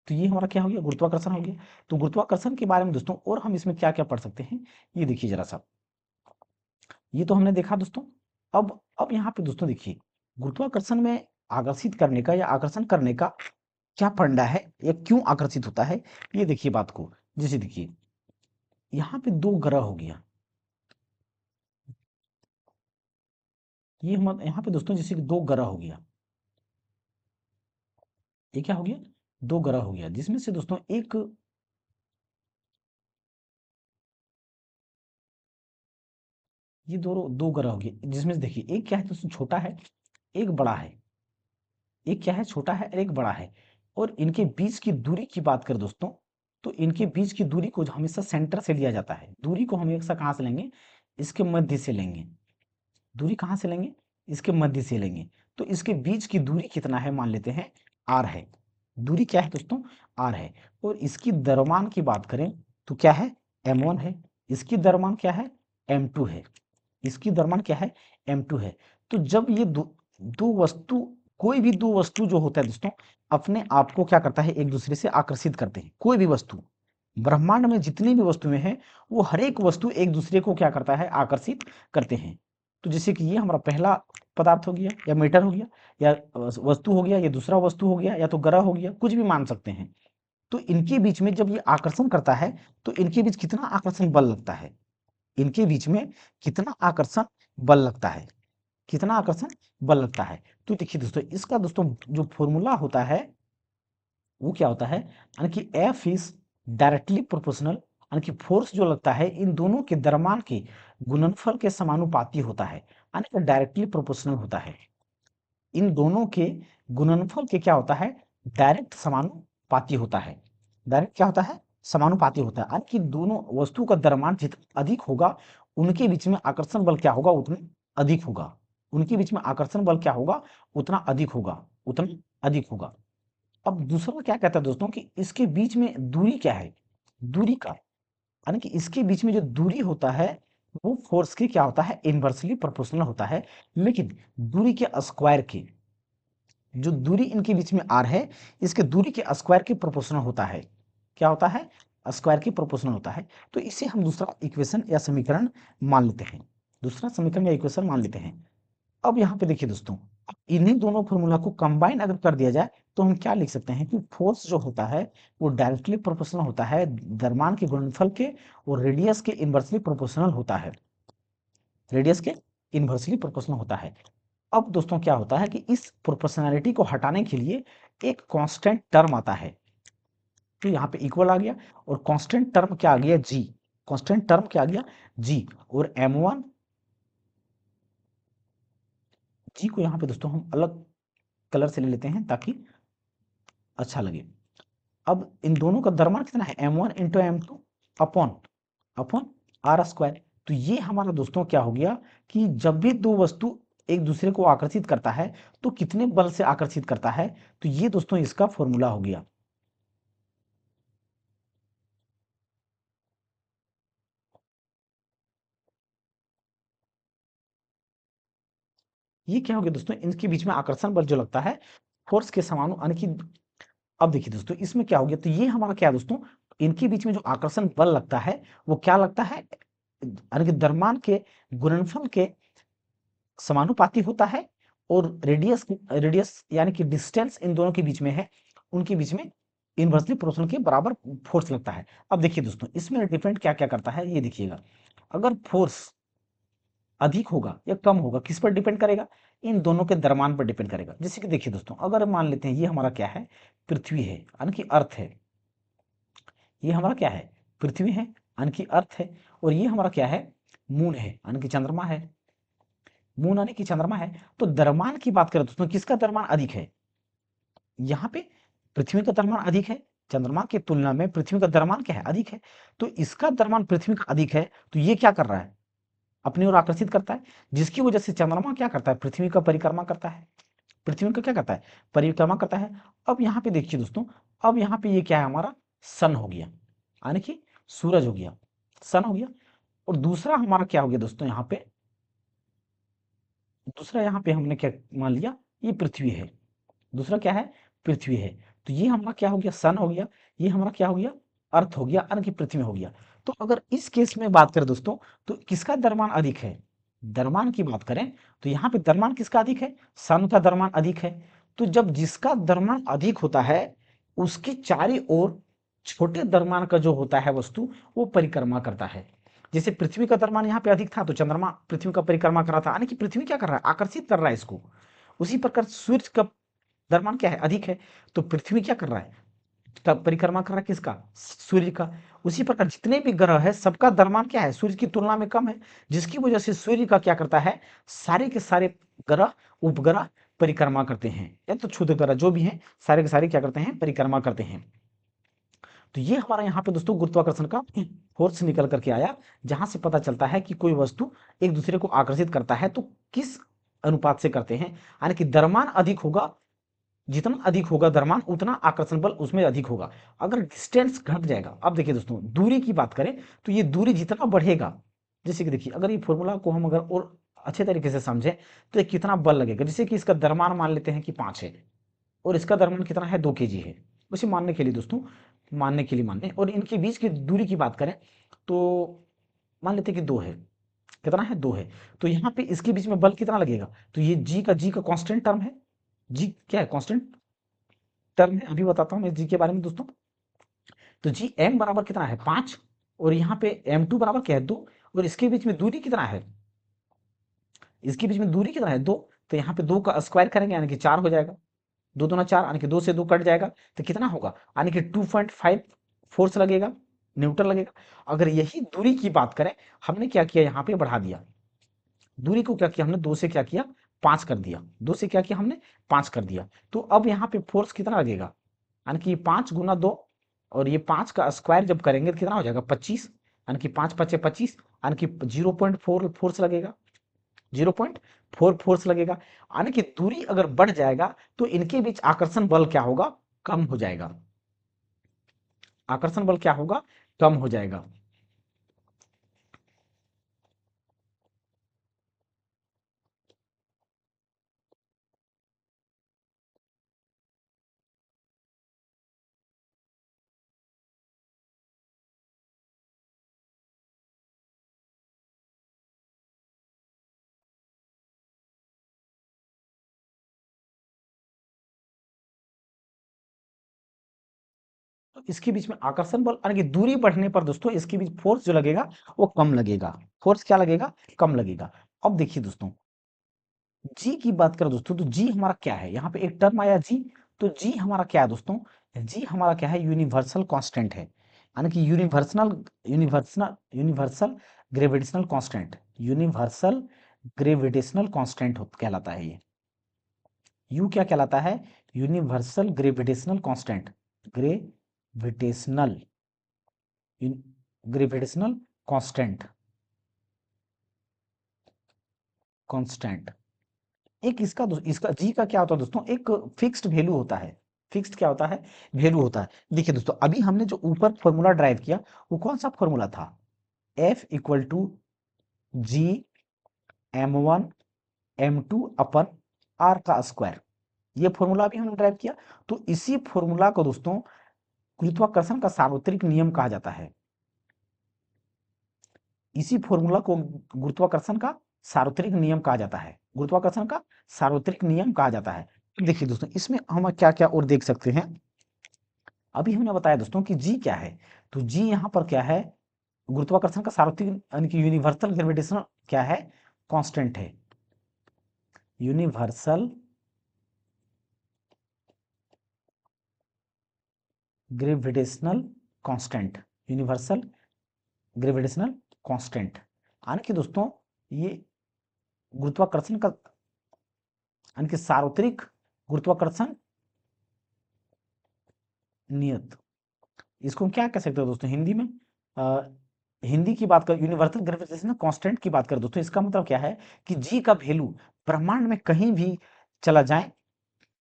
तो ये हमारा क्या हो गया, गुरुत्वाकर्षण हो गया। तो गुरुत्वाकर्षण के बारे में दोस्तों और हम इसमें क्या क्या पढ़ सकते हैं, ये देखिए जरा सा, ये तो हमने देखा दोस्तों। अब यहाँ पे दोस्तों देखिए गुरुत्वाकर्षण में आकर्षित करने का या आकर्षण करने का क्या फंडा है या क्यों आकर्षित होता है, ये देखिए बात को। जैसे देखिए यहाँ पे दो ग्रह हो गया, ये हम यहाँ पे दोस्तों जैसे कि दो ग्रह हो गया, ये क्या हो गया, दो ग्रह हो गया, जिसमें से दोस्तों एक, ये दोनों दो ग्रह हो गए, जिसमें से देखिए एक क्या है दोस्तों, छोटा है, एक बड़ा है। एक क्या है, छोटा है और एक बड़ा है। और इनके बीच की दूरी की बात करें दोस्तों, तो इनके बीच की दूरी को हमेशा सेंटर से लिया जाता है। दूरी को हमेशा कहाँ से लेंगे, इसके मध्य से लेंगे। दूरी कहाँ से लेंगे, इसके मध्य से लेंगे। तो इसके बीच की दूरी कितना है, मान लेते हैं आर है। दूरी क्या है दोस्तों, आर है। और इसकी द्रव्यमान की बात करें तो क्या है, m1 है। इसकी द्रव्यमान क्या है, m2 है। इसकी द्रव्यमान क्या है, m2 है। तो जब ये दो वस्तु, कोई भी दो वस्तु जो होता है दोस्तों, अपने आप को क्या करता है, एक दूसरे से आकर्षित करते हैं। कोई भी वस्तु, ब्रह्मांड में जितनी भी वस्तुएं हैं, वो हर एक वस्तु एक दूसरे को क्या करता है, आकर्षित करते हैं। तो जैसे कि ये हमारा पहला पदार्थ हो गया, या मीटर हो गया, या वस्तु हो गया, या दूसरा वस्तु हो गया, या तो ग्रह हो गया, कुछ भी मान सकते हैं। तो इनके बीच में जब ये आकर्षण करता है, तो इनके बीच कितना आकर्षण बल लगता है, इनके बीच में कितना आकर्षण बल लगता है, कितना आकर्षण बल लगता है। तो देखिए दोस्तों, इसका दोस्तों जो फॉर्मूला होता है वो क्या होता है, यानी कि एफ इज डायरेक्टली प्रोपोर्शनल, यानी कि फोर्स जो लगता है इन दोनों के द्रव्यमान के गुणनफल के समानुपाती होता है, यानी कि डायरेक्टली प्रोपोर्शनल होता है। इन दोनों के गुणनफल के क्या होता है, डायरेक्ट समानुपाती होता है। डायरेक्ट क्या होता है, समानुपाती होता है, यानी कि दोनों वस्तु का द्रव्यमान जितना अधिक होगा, उनके बीच में आकर्षण बल क्या होगा, उतना अधिक होगा। उनके बीच में आकर्षण बल क्या होगा, उतना अधिक होगा, उतना अधिक होगा। अब दूसरा क्या कहता है दोस्तों, कि इसके बीच में दूरी क्या है, दूरी का, यानी कि इसके बीच में जो दूरी होता है वो फोर्स के क्या होता है, इनवर्सली प्रोपोर्शनल होता है। लेकिन दूरी के स्क्वायर के, जो दूरी इनके बीच में आर है, इसके दूरी के स्क्वायर के प्रोपोर्शनल होता है। क्या होता है, स्क्वायर के प्रोपोर्शनल होता है। तो इसे हम दूसरा इक्वेशन या समीकरण मान लेते हैं, दूसरा समीकरण या इक्वेशन मान लेते हैं। अब यहाँ पे देखिए दोस्तों, इन्हीं दोनों फॉर्मूला को कंबाइन अगर कर दिया जाए, तो हम क्या लिख सकते हैं कि फोर्स जो होता है वो डायरेक्टली प्रोपोर्शनल होता है द्रव्यमान के गुणनफल के, और रेडियस के इनवर्सली प्रोपोर्शनल होता है, रेडियस के इनवर्सली प्रोपोर्शनल होता है। अब दोस्तों क्या होता है कि इस प्रोपोर्शनैलिटी को हटाने के लिए एक कांस्टेंट टर्म आता है। तो यहाँ पे इक्वल आ गया, और कांस्टेंट टर्म क्या आ गया, जी। कांस्टेंट टर्म क्या आ गया, जी। और m1, जी को यहाँ पे दोस्तों हम अलग कलर से ले लेते हैं ताकि अच्छा लगे। अब इन दोनों का द्रव्यमान कितना है, m1 into m2 upon upon R square. तो ये हमारा दोस्तों क्या हो गया, कि जब भी दो वस्तु एक दूसरे को आकर्षित करता है, तो कितने बल से आकर्षित करता है। तो ये दोस्तों इसका फॉर्मूला हो गया। ये क्या हो गया दोस्तों, इनके बीच में आकर्षण बल जो लगता है फोर्स के समानु, यानी कि अब देखिए दोस्तों इसमें क्या हो गया, तो ये हमारा क्या है दोस्तों, इनके बीच में जो आकर्षण बल लगता है वो क्या लगता है, यानी कि द्रव्यमान के गुणनफल के समानुपाती होता है। और रेडियस, रेडियस यानी कि डिस्टेंस इन दोनों के बीच में है, उनके बीच में इनवर्सली प्रोपोर्शनल के बराबर फोर्स लगता है। अब देखिए दोस्तों, इसमें डिपेंड क्या क्या करता है, ये देखिएगा। अगर फोर्स अधिक होगा या कम होगा, किस पर डिपेंड करेगा, इन दोनों के द्रव्यमान पर डिपेंड करेगा। जैसे कि देखिए दोस्तों, अगर मान लेते हैं ये हमारा क्या है, पृथ्वी है, यानी कि अर्थ है। ये हमारा क्या है, पृथ्वी है, यानी कि अर्थ है। और ये हमारा क्या है, मून है, यानी कि चंद्रमा है। मून यानी कि चंद्रमा है। तो द्रव्यमान की बात करें दोस्तों, किसका द्रव्यमान अधिक है, यहाँ पे पृथ्वी का द्रव्यमान अधिक है। चंद्रमा की तुलना में पृथ्वी का द्रव्यमान क्या है, अधिक है। तो इसका द्रव्यमान पृथ्वी का अधिक है, तो ये क्या कर रहा है, अपनी ओर आकर्षित करता है, जिसकी वजह से चंद्रमा क्या करता है, पृथ्वी का परिक्रमा करता है। पृथ्वी का क्या करता है, परिक्रमा करता है। अब यहाँ पे देखिए दोस्तों, अब यहाँ पे ये क्या है, हमारा सन हो गया, यानी कि सूरज हो गया, सन हो गया। और दूसरा हमारा क्या हो गया दोस्तों, यहाँ पे दूसरा, यहाँ पे हमने क्या मान लिया, ये पृथ्वी है। दूसरा क्या है, पृथ्वी है। तो ये हमारा क्या हो गया, सन हो गया। ये हमारा क्या हो गया, अर्थ हो गया, यानी कि पृथ्वी हो गया। तो अगर इस केस में बात करें दोस्तों, तो किसका द्रव्यमान अधिक है, द्रव्यमान की बात करें तो यहाँ पे द्रव्यमान किसका अधिक है, सन का द्रव्यमान अधिक है। तो जब जिसका द्रव्यमान अधिक होता है, उसकी चारों ओर छोटे द्रव्यमान का जो होता है वस्तु, वो परिक्रमा करता है। जैसे पृथ्वी का द्रव्यमान यहाँ पे अधिक था, तो चंद्रमा पृथ्वी का परिक्रमा कर रहा था, यानी कि पृथ्वी क्या कर रहा है, आकर्षित कर रहा है इसको। उसी प्रकार सूर्य का द्रव्यमान क्या है, अधिक है। तो पृथ्वी क्या कर रहा है, परिक्रमा कर रहा है किसका, सूर्य का। उसी प्रकार जितने भी ग्रह है सबका द्रव्यमान क्या है, सूर्य की तुलना में कम है, जिसकी वजह से सूर्य का क्या करता है, सारे के सारे ग्रह उपग्रह परिक्रमा करते हैं, या तो क्षुद्र ग्रह जो भी हैं सारे के सारे क्या करते हैं, परिक्रमा करते हैं। तो ये हमारा यहाँ पे दोस्तों गुरुत्वाकर्षण का फोर्स निकल करके आया, जहां से पता चलता है कि कोई वस्तु एक दूसरे को आकर्षित करता है तो किस अनुपात से करते हैं, यानी कि द्रव्यमान अधिक होगा, जितना अधिक होगा द्रव्यमान उतना आकर्षण बल उसमें अधिक होगा। अगर डिस्टेंस घट जाएगा, अब देखिए दोस्तों दूरी की बात करें तो ये दूरी जितना बढ़ेगा, जैसे कि देखिए अगर ये फॉर्मूला को हम अगर और अच्छे तरीके से समझें तो ये कितना बल लगेगा, जैसे कि इसका द्रव्यमान मान लेते हैं कि 5 है और इसका द्रव्यमान कितना है, 2 kg है। उसे मानने के लिए दोस्तों, मानने के लिए मानने, और इनके बीच की दूरी की बात करें तो मान लेते हैं कि 2 है, कितना है, 2 है। तो यहाँ पे इसके बीच में बल कितना लगेगा, तो ये जी का कांस्टेंट टर्म है, जी क्या है, कांस्टेंट टर्म है, अभी बताता हूँ मैं जी के बारे में दोस्तों। तो जी एम बराबर कितना है, 5, और यहाँ पे m2 बराबर क्या है, 2, और इसके बीच में दूरी कितना है, इसके बीच में दूरी कितना है, 2। तो यहाँ पे 2 का स्क्वायर करेंगे यानी कि 4 हो जाएगा, 2 दूना 4 यानी कि 2 से 2 कट जाएगा, तो कितना होगा, यानी कि 2.5 फोर्स लगेगा, न्यूटन लगेगा। अगर यही दूरी की बात करें, हमने क्या किया, यहाँ पे बढ़ा दिया दूरी को, क्या किया हमने, 2 से क्या किया, 5 कर दिया, 2 से क्या किया हमने, 5 कर दिया। तो अब यहाँ पे फोर्स कितना लगेगा, यानी कि 5 गुना 2, और ये 5 का स्क्वायर जब करेंगे तो कितना हो जाएगा, 25, यानी कि 5 पचे 25, यानी कि 0.4 फोर्स लगेगा, 0.4 फोर्स लगेगा। यानी कि दूरी अगर बढ़ जाएगा तो इनके बीच आकर्षण बल क्या होगा, कम हो जाएगा, आकर्षण बल क्या होगा, कम हो जाएगा। तो इसके बीच में आकर्षण बल यानी कि दूरी बढ़ने पर दोस्तों इसके बीच फोर्स जो लगेगा वो कम लगेगा, फोर्स क्या लगेगा, कम लगेगा। अब देखिए दोस्तों, जी की बात करें दोस्तों तो जी हमारा क्या है, यहाँ पे एक टर्म आया जी, तो जी हमारा क्या है दोस्तों, जी हमारा क्या है, यूनिवर्सल कांस्टेंट है, यानी कि universal universal universal gravitational constant, universal gravitational constant कहलाता है ये, यू क्या कहलाता है, universal gravitational constant, gravitational gravitational constant, constant. एक इसका इसका जी का क्या होता है दोस्तों, एक फिक्स्ड वैल्यू होता है, फिक्स्ड क्या होता है, वैल्यू होता है। देखिए दोस्तों अभी हमने जो ऊपर फॉर्मूला ड्राइव किया वो कौन सा फॉर्मूला था, F equal to G m1 m2 upon r का स्क्वायर, ये फॉर्मूला अभी हमने ड्राइव किया। तो इसी फॉर्मूला को दोस्तों गुरुत्वाकर्षण का सार्वत्रिक नियम कहा जाता है, इसी फॉर्मूला को गुरुत्वाकर्षण का सार्वत्रिक नियम कहा जाता है, गुरुत्वाकर्षण का सार्वत्रिक नियम कहा जाता है। देखिए दोस्तों इसमें हम क्या क्या और देख सकते हैं, अभी हमने बताया दोस्तों कि जी क्या है, तो जी यहाँ पर क्या है, गुरुत्वाकर्षण का सार्वत्रिक यानी कि यूनिवर्सल ग्रेविटेशनल क्या है, कांस्टेंट है, universal gravitational constant, universal gravitational constant, यानी कि दोस्तों ये गुरुत्वाकर्षण का यानी कि सार्वत्रिक गुरुत्वाकर्षण नियत, इसको हम क्या कह सकते हो दोस्तों हिंदी में, अ, हिंदी की बात कर, यूनिवर्सल ग्रेविटेशनल कांस्टेंट की बात करें दोस्तों, इसका मतलब क्या है कि जी का वैल्यू ब्रह्मांड में कहीं भी चला जाए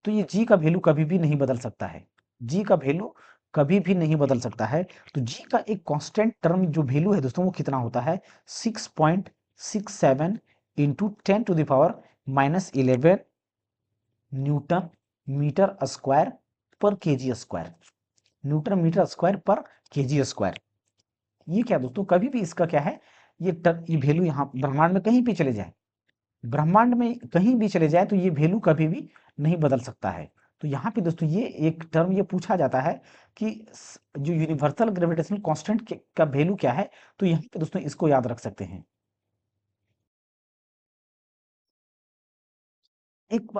तो ये जी का वैल्यू कभी भी नहीं बदल सकता है, जी का वैल्यू कभी भी नहीं बदल सकता है। तो जी का एक कांस्टेंट टर्म जो वैल्यू है दोस्तों वो कितना होता है, 6.67 into 10⁻11 newton metre square per kg square, newton metre square per kg square. ये क्या दोस्तों, कभी भी इसका क्या है, ये वैल्यू यहाँ ब्रह्मांड में कहीं भी चले जाए, ब्रह्मांड में कहीं भी चले जाए तो ये वैल्यू कभी भी नहीं बदल सकता है। तो यहाँ पे दोस्तों ये एक टर्म ये पूछा जाता है कि जो यूनिवर्सल ग्रेविटेशनल कांस्टेंट का वैल्यू क्या है, तो यहाँ पे दोस्तों इसको याद रख सकते हैं। एक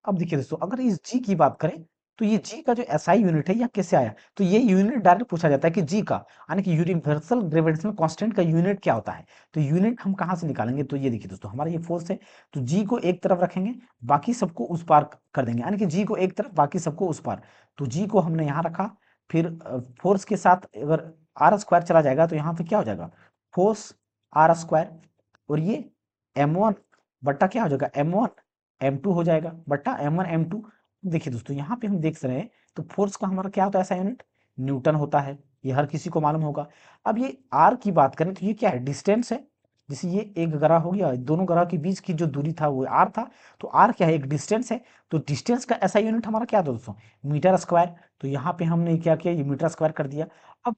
अब देखिए दोस्तों, अगर इस जी की बात करें तो ये जी का जो एसआई यूनिट है यह कैसे आया, तो ये यूनिट डायरेक्ट पूछा जाता है कि जी का यानी कि यूनिवर्सल ग्रेविटेशनल कांस्टेंट का यूनिट क्या होता है। तो यूनिट हम कहाँ से निकालेंगे, तो ये देखिए दोस्तों, हमारा ये फोर्स है, तो जी को एक तरफ रखेंगे, बाकी सबको उस पार कर देंगे, यानी कि जी को एक तरफ बाकी सबको उस पार। तो जी को हमने यहाँ रखा, फिर फोर्स के साथ अगर आर स्क्वायर चला जाएगा तो यहाँ पे क्या हो जाएगा, फोर्स आर स्क्वायर, और ये m1 बट्टा क्या हो जाएगा, m1 m2 हो जाएगा, बट्टा m1 m2। देखिए दोस्तों, यहाँ पे हम देख रहे हैं, तो फोर्स का हमारा क्या होता है ऐसा यूनिट, न्यूटन होता है, ये हर किसी को मालूम होगा। अब ये आर की बात करें तो ये क्या है, डिस्टेंस है, जैसे ये एक ग्रह हो गया, दोनों ग्रह के बीच की जो दूरी था वो आर था, तो आर क्या है, एक डिस्टेंस है। तो डिस्टेंस का ऐसा यूनिट हमारा क्या था दोस्तों, मीटर स्क्वायर। तो यहाँ पे हमने क्या किया, ये मीटर स्क्वायर कर दिया। अब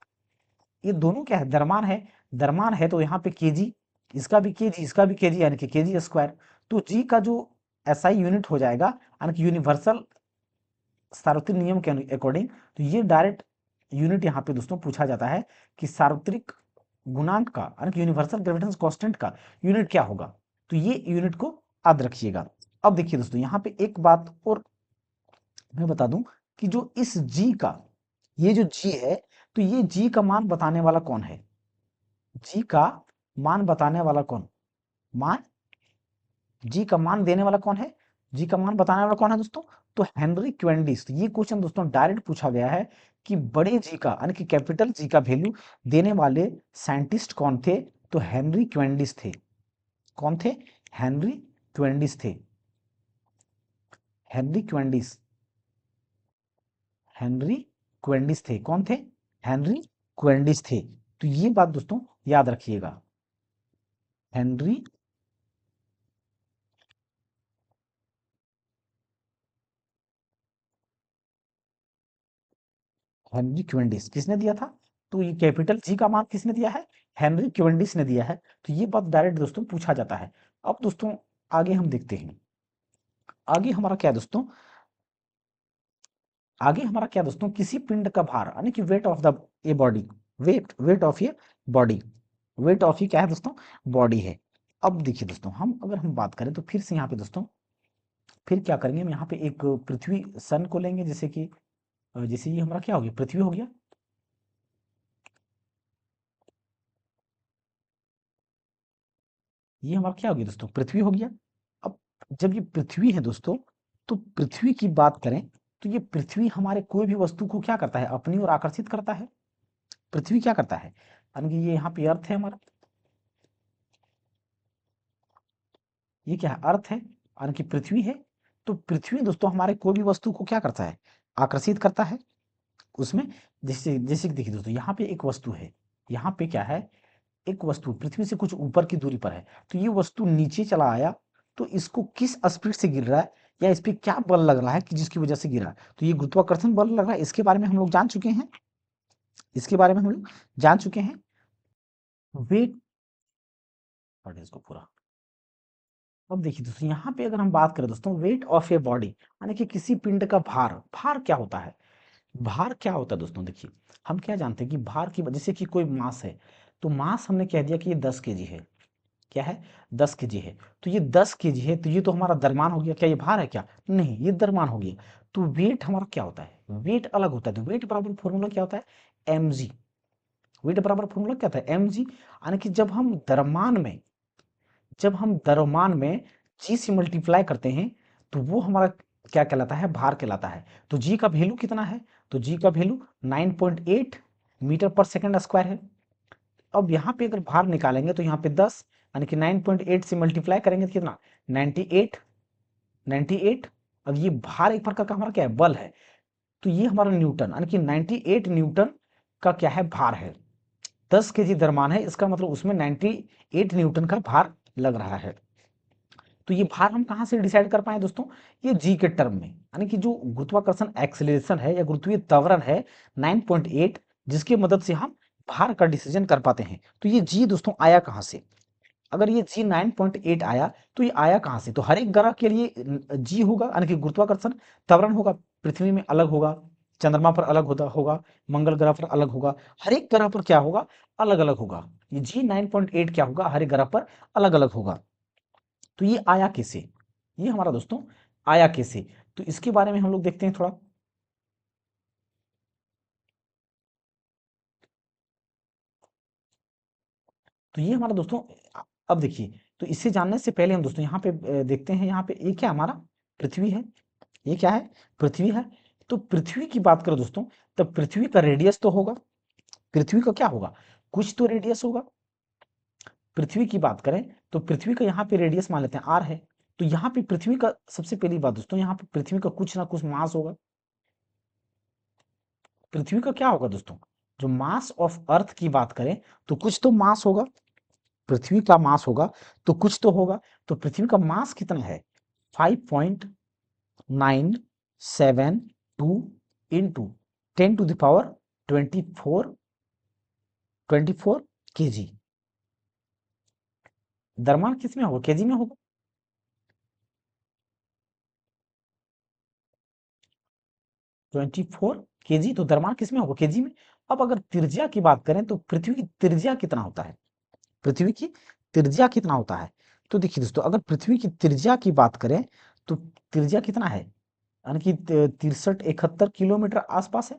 ये दोनों क्या है, द्रव्यमान है, द्रव्यमान है तो यहाँ पे केजी, इसका भी केजी, इसका भी केजी, यानी कि केजी स्क्वायर। तो जी का जो एसआई यूनिट हो जाएगा, यानी कि यूनिवर्सल सार्वत्रिक नियम के अकॉर्डिंग, तो ये डायरेक्ट यूनिट यहाँ पे दोस्तों पूछा जाता है कि सार्वत्रिक गुणांक का, यानी कि यूनिवर्सल ग्रेविटेशन कांस्टेंट का यूनिट क्या होगा। तो ये यूनिट को याद रखिएगा। अब देखिए दोस्तों, यहाँ पे एक बात और मैं बता दूं कि जो इस जी का, ये जो जी है, तो ये जी का मान बताने वाला कौन है, जी का मान बताने वाला कौन, मान, जी का मान देने वाला कौन है, जी का मान बताने वाला कौन है दोस्तों, तो हेनरी क्वेंडिस। ये क्वेश्चन दोस्तों डायरेक्ट पूछा गया है कि बड़े जी का यानी कि कैपिटल जी का वैल्यू देने वाले साइंटिस्ट कौन थे, तो हेनरी क्वेंडिस थे। कौन थे, हेनरी क्वेंडिस थे, हेनरी क्वेंडिस, हेनरी क्वेंडिस थे, कौन थे, हेनरी क्वेंडिस थे। तो ये बात दोस्तों याद रखिएगा, हेनरी, हेनरी क्वेंडिस किसने दिया था, तो ये कैपिटल जी का मान किसने दिया है, हेनरी क्वेंडिस ने दिया है। तो ये बात डायरेक्ट दोस्तों पूछा जाता है। अब दोस्तों आगे हम देखते हैं, आगे हमारा क्या है दोस्तों, आगे हमारा क्या दोस्तों, किसी पिंड का भार यानी कि weight of the a body, weight of a body, weight of ये क्या है दोस्तों, बॉडी है। अब देखिए दोस्तों, हम अगर हम बात करें तो फिर से यहाँ पे दोस्तों, फिर क्या करेंगे, हम यहाँ पे एक पृथ्वी सन को लेंगे, जैसे कि जैसे ये हमारा क्या हो गया, पृथ्वी हो गया, ये हमारा क्या हो गया दोस्तों, पृथ्वी हो गया। अब जब ये पृथ्वी है दोस्तों, तो पृथ्वी की बात करें तो ये पृथ्वी हमारे कोई भी वस्तु को क्या करता है, अपनी ओर आकर्षित करता है। पृथ्वी क्या करता है, यानी कि ये यहाँ पे अर्थ है हमारा, ये क्या है, अर्थ है, यानी कि पृथ्वी है। तो पृथ्वी दोस्तों हमारे कोई भी वस्तु को क्या करता है, आकर्षित करता है उसमें। जैसे जैसे कि देखिए दोस्तों, यहाँ पे एक वस्तु है, यहाँ पे क्या है, एक वस्तु पृथ्वी से कुछ ऊपर की दूरी पर है, तो ये वस्तु नीचे चला आया, तो इसको किस स्पीड से गिर रहा है, या इस पे क्या बल लग रहा है कि जिसकी वजह से गिरा, तो ये गुरुत्वाकर्षण बल लग रहा है, इसके बारे में हम लोग जान चुके हैं, इसके बारे में हम लोग जान चुके हैं। वेट, पढ़े इसको पूरा। अब देखिए दोस्तों, यहाँ पे अगर हम बात करें दोस्तों, वेट ऑफ ए बॉडी यानी कि किसी पिंड का भार, भार क्या होता है, भार क्या होता है दोस्तों, देखिए हम क्या जानते हैं कि भार की वजह से, कि कोई मास है, तो मास हमने कह दिया कि ये 10 kg है, क्या है, 10 kg है। तो ये 10 kg है, तो ये तो हमारा द्रव्यमान हो गया, क्या ये भार है क्या, नहीं ये द्रव्यमान हो गया। तो वेट हमारा क्या होता है, वेट अलग होता है, तो वेट बराबर फॉर्मूला क्या होता है, mg, वेट बराबर फॉर्मूला क्या होता है, mg, यानी कि जब हम द्रव्यमान में जी से मल्टीप्लाई करते हैं, तो वो हमारा क्या कहलाता है, भार कहलाता है। तो जी का वैल्यू कितना है, तो जी का वैल्यू 9.8 मीटर पर सेकंड स्क्वायर है। अब यहाँ पे अगर भार निकालेंगे तो यहाँ पे 10, यानी कि 9.8 से मल्टीप्लाई करेंगे तो कितना, 98, 98। अब ये भार एक प्रकार का हमारा क्या है, बल है, तो ये हमारा न्यूटन, यानी कि 98 न्यूटन का क्या है, भार है। 10 kg द्रव्यमान है, इसका मतलब उसमें 98 न्यूटन का भार लग रहा है। तो ये भार हम कहाँ से डिसाइड कर पाए दोस्तों, ये जी के टर्म में, यानी कि जो गुरुत्वाकर्षण एक्सेलरेशन है या गुरुत्वीय त्वरण है 9.8, जिसकी मदद से हम भार का डिसीजन कर पाते हैं। तो ये जी दोस्तों आया कहाँ से, अगर ये जी 9.8 आया तो ये आया कहाँ से, तो हर एक ग्रह के लिए जी होगा, यानी कि गुरुत्वाकर्षण त्वरण होगा, पृथ्वी में अलग होगा, चंद्रमा पर अलग होता होगा, मंगल ग्रह पर अलग होगा, हर एक ग्रह पर क्या होगा, अलग अलग होगा। ये जी 9.8 क्या होगा, हर एक ग्रह पर अलग अलग होगा। तो ये आया किससे, ये हमारा दोस्तों आया कैसे, तो इसके बारे में हम लोग देखते हैं थोड़ा। तो ये हमारा दोस्तों, अब देखिए, तो इसे जानने से पहले हम दोस्तों यहाँ पे देखते हैं, यहाँ पे ये क्या हमारा पृथ्वी है, ये क्या है, पृथ्वी है। तो पृथ्वी की बात करो दोस्तों, तब पृथ्वी का रेडियस तो होगा, पृथ्वी का क्या होगा, कुछ तो रेडियस होगा। पृथ्वी की बात करें तो पृथ्वी का यहाँ पे रेडियस मान लेते हैं आर है। तो यहाँ पे पृथ्वी का सबसे पहली बात दोस्तों, यहाँ पे पृथ्वी का कुछ ना कुछ मास होगा। पृथ्वी का क्या होगा दोस्तों, जो मास ऑफ अर्थ की बात करें तो कुछ तो मास होगा, पृथ्वी का मास होगा तो कुछ तो होगा। तो पृथ्वी का मास कितना है, 5.972 into 10 to the power 24 kg. द्रव्यमान किस में होगा, केजी में होगा। 24 केजी, तो द्रव्यमान किस में होगा, केजी में। अब अगर त्रिज्या की बात करें तो पृथ्वी की त्रिज्या कितना होता है, पृथ्वी की त्रिज्या कितना होता है। तो देखिए दोस्तों, अगर पृथ्वी की त्रिज्या की बात करें तो त्रिज्या कितना है, यानी कि 63-71 किलोमीटर आसपास है,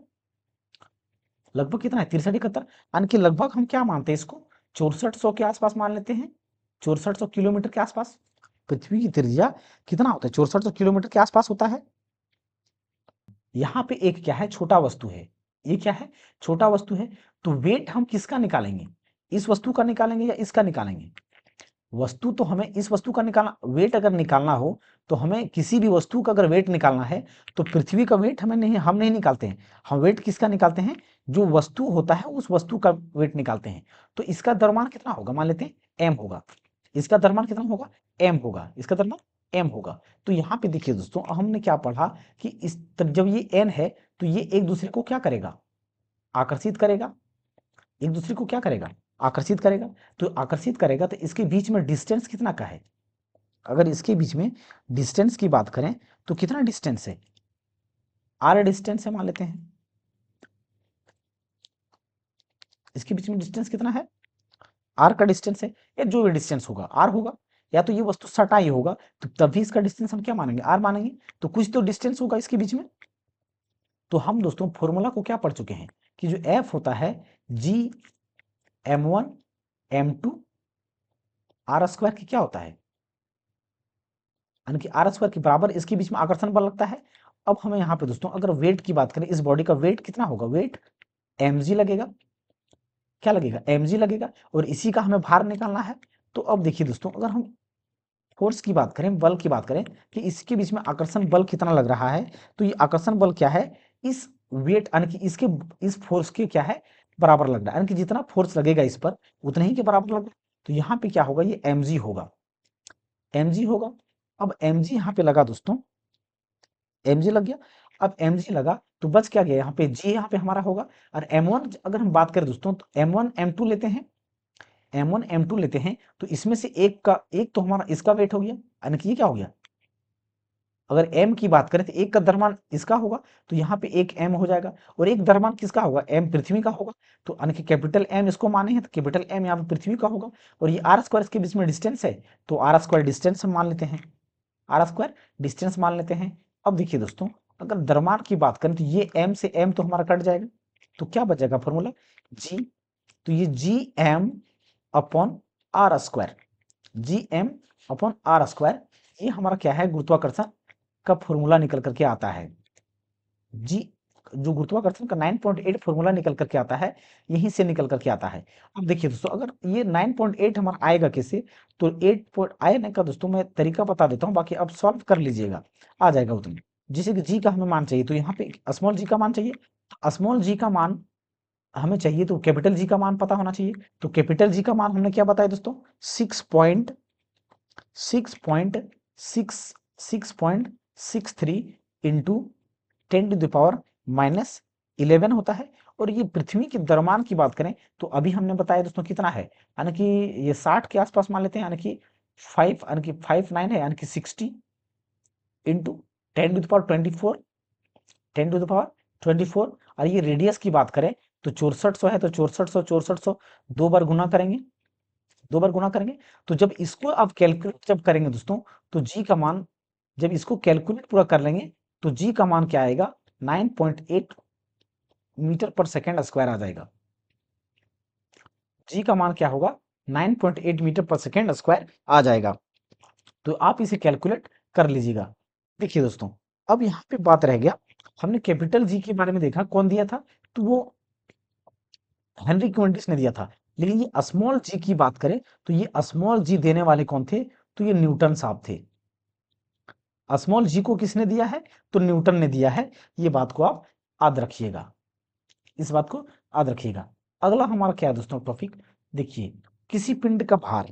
लगभग कितना है, 63-71, यानी कि लगभग हम क्या मानते हैं इसको, 6400 के आसपास मान लेते हैं, 6400 किलोमीटर के आसपास। पृथ्वी की त्रिज्या कितना होता है, 6400 किलोमीटर के आसपास होता है। यहाँ पे एक क्या है, छोटा वस्तु है, ये क्या है, छोटा वस्तु है। तो वेट हम किसका निकालेंगे, इस वस्तु का निकालेंगे या इसका निकालेंगे। वस्तु तो हमें इस वस्तु का निकालना, वेट अगर निकालना हो तो हमें किसी भी वस्तु का अगर वेट निकालना है तो पृथ्वी का वेट हमें नहीं, हम नहीं निकालते हैं। हम वेट किसका निकालते हैं, जो वस्तु होता है उस वस्तु का वेट निकालते हैं। तो इसका द्रव्यमान कितना होगा, मान लेते हैं एम होगा, इसका द्रव्यमान कितना होगा, एम होगा, इसका द्रव्यमान एम होगा। तो यहाँ पे देखिए दोस्तों, हमने क्या पढ़ा कि इस जब ये एन है तो ये एक दूसरे को क्या करेगा, आकर्षित करेगा, एक दूसरे को क्या करेगा, आकर्षित करेगा। तो आकर्षित करेगा तो इसके बीच में डिस्टेंस कितना का है, अगर इसके बीच में डिस्टेंस की बात करें तो कितना डिस्टेंस है, आर डिस्टेंस है मान लेते हैं, इसके बीच में डिस्टेंस कितना है, आर का डिस्टेंस है, या जो भी डिस्टेंस होगा आर होगा, या तो ये वस्तु सटा ही होगा, तो तभी इसका डिस्टेंस हम क्या मानेंगे, आर मानेंगे। तो कुछ तो डिस्टेंस होगा इसके बीच में। तो हम दोस्तों फॉर्मूला को क्या पढ़ चुके हैं कि जो एफ होता है G m1 m2 are square की क्या होता है, यानी कि आर स्क्वायर के बराबर इसके बीच में आकर्षण बल लगता है। अब हमें यहाँ पे दोस्तों अगर वेट की बात करें, इस बॉडी का वेट कितना होगा, वेट mg लगेगा, क्या लगेगा, mg लगेगा, और इसी का हमें भार निकालना है। तो अब देखिए दोस्तों, अगर हम फोर्स की बात करें, बल की बात करें कि इसके बीच में आकर्षण बल कितना लग रहा है, तो ये आकर्षण बल क्या है, इस वेट यानी कि इसके, इस फोर्स के क्या है, बराबर लग रहा है, यानी कि जितना फोर्स लगेगा इस पर उतना ही के बराबर लग रहा है। तो यहाँ पे क्या होगा, ये mg होगा, mg होगा। अब mg यहाँ पे लगा दोस्तों, mg लग गया। अब mg लगा तो बच क्या गया, यहाँ पे g यहाँ पे हमारा होगा। और m1 अगर हम बात करें दोस्तों तो m1 m2 लेते हैं, m1 m2 लेते हैं, तो इसमें से एक का, एक तो हमारा इसका वेट हो गया, यानी कि ये क्या हो गया, अगर m की बात करें तो एक का द्रव्यमान इसका होगा, तो यहाँ पे एक m हो जाएगा, और एक द्रव्यमान किसका होगा, m पृथ्वी का होगा। तो यानी कि कैपिटल M इसको माने हैं तो कैपिटल M यहाँ पे पृथ्वी का होगा, और ये आर स्क्वायर इसके बीच में डिस्टेंस है, तो आर स्क्वायर डिस्टेंस हम मान लेते हैं, आर स्क्वायर डिस्टेंस मान लेते हैं। अब देखिए दोस्तों, अगर द्रव्यमान की बात करें तो ये m से m तो हमारा कट जाएगा, तो क्या बचेगा फॉर्मूला, g, तो ये Gm upon R square, Gm upon R square, ये हमारा क्या है, गुरुत्वाकर्षण का फॉर्मूला निकल करके आता है। जी, जो गुरुत्वाकर्षण का 9.8 फॉर्मूला निकल करके आता है, यहीं से निकल करके आता है। अब देखिए दोस्तों, अगर ये 9.8 हमारा आएगा कैसे, तो 8 पॉइंट आने का दोस्तों मैं तरीका बता देता हूँ, बाकी आप सॉल्व कर लीजिएगा, आ जाएगा उतना। जैसे कि जी का हमें मान चाहिए, तो यहाँ पे स्मॉल जी का मान चाहिए, स्मॉल जी का मान हमें चाहिए तो कैपिटल जी का मान पता होना चाहिए। तो कैपिटल जी का मान हमने क्या बताया दोस्तों, 6.63 इंटू 10 टू द पावर -11 होता है। और ये पृथ्वी के द्रव्यमान की बात करें तो अभी हमने बताया दोस्तों कितना है, यानी कि ये 60 के आसपास मान लेते हैं, यानी कि 5, यानी कि 59 है, यानी कि 60 into 10 to the power 24, 10 to the power 24। और ये रेडियस की बात करें तो 6400 है, तो 6400 दो बार गुना करेंगे, दो बार गुना करेंगे। तो जब इसको आप कैलकुलेट जब करेंगे दोस्तों, तो जी का मान जब इसको कैलकुलेट पूरा कर लेंगे तो जी का मान क्या आएगा, 9.8 मीटर पर सेकेंड स्क्वायर आ जाएगा। जी का मान क्या होगा, 9.8 मीटर पर सेकेंड स्क्वायर आ जाएगा। तो आप इसे कैलकुलेट कर लीजिएगा। देखिए दोस्तों, अब यहाँ पे बात रह गया, हमने कैपिटल जी के बारे में देखा, कौन दिया था, तो वो हेनरी क्विंटिस ने दिया था। लेकिन ये स्मॉल जी की बात करें तो ये स्मॉल जी देने वाले कौन थे, तो ये न्यूटन साहब थे। स्मॉल जी को किसने दिया है, तो न्यूटन ने दिया है। ये बात को आप याद रखिएगा, इस बात को याद रखिएगा। अगला हमारा क्या है दोस्तों टॉपिक, देखिए किसी पिंड का भार।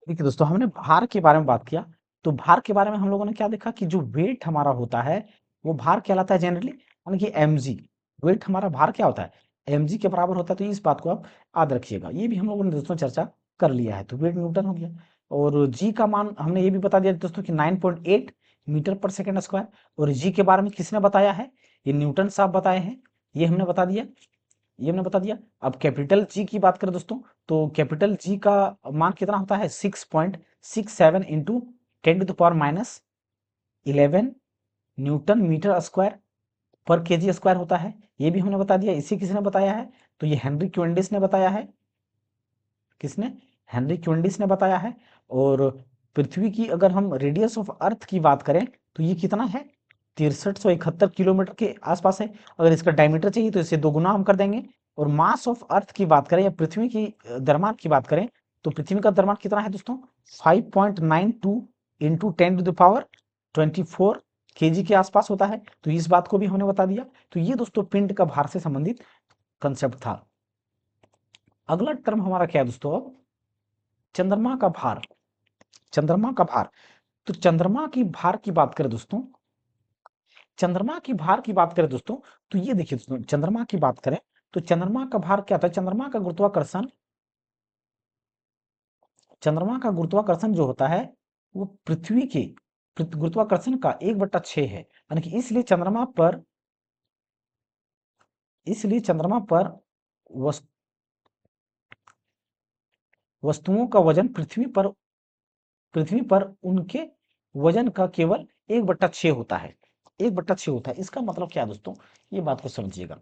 देखिए दोस्तों, हमने भार के बारे में बात किया, तो भार के बारे में हम लोगों ने क्या देखा कि जो वेट हमारा होता है वो भार कहलाता है जनरली, यानी कि mg। वेट हमारा भार क्या होता है, mg के बराबर होता है। तो इस बात को आप याद रखिएगा, ये भी हम लोगों ने दोस्तों चर्चा कर लिया है। तो वेट न्यूटन हो गया, और जी का मान हमने ये भी बता दिया दोस्तों कि 9.8 मीटर पर सेकेंड स्क्वायर। और जी के बारे में किसने बताया है, ये न्यूटन साहब बताए हैं, ये हमने बता दिया, ये हमने बता दिया। अब कैपिटल जी की बात करें दोस्तों, तो कैपिटल जी का मान कितना होता है, 6.67 into 10 to the power -11 newton metre square per kg square होता है। ये भी हमने बता दिया। इसी किसने बताया है, तो ये हेनरी क्विंडिस ने बताया है। किसने, हेनरी क्विंडिस ने बताया है। और पृथ्वी की अगर हम रेडियस ऑफ अर्थ की बात करें तो ये कितना है, 6371 किलोमीटर के आसपास है। अगर इसका डायमीटर चाहिए तो इसे 2 गुना हम कर देंगे। और मास ऑफ अर्थ की बात करें या पृथ्वी की द्रव्यमान की बात करें, तो पृथ्वी का द्रव्यमान कितना है दोस्तों, 5.92 into 10 to the power 24 KG के आसपास होता है। तो इस बात को भी हमने बता दिया। तो ये दोस्तों पिंड का भार से संबंधित कंसेप्ट था। अगला टर्म हमारा क्या है दोस्तों, अब चंद्रमा का भार। चंद्रमा का भार, तो चंद्रमा की भार की बात करें दोस्तों, चंद्रमा की भार की बात करें दोस्तों, तो ये देखिए दोस्तों, चंद्रमा की बात करें तो चंद्रमा का भार क्या था, चंद्रमा का गुरुत्वाकर्षण, चंद्रमा का गुरुत्वाकर्षण जो होता है वो पृथ्वी के गुरुत्वाकर्षण का 1/6 है। यानी कि इसलिए चंद्रमा पर वस, वस्तुओं का वजन पृथ्वी पर उनके वजन का केवल 1/6 होता है, 1/6 होता है। इसका मतलब क्या है दोस्तों, ये बात को समझिएगा।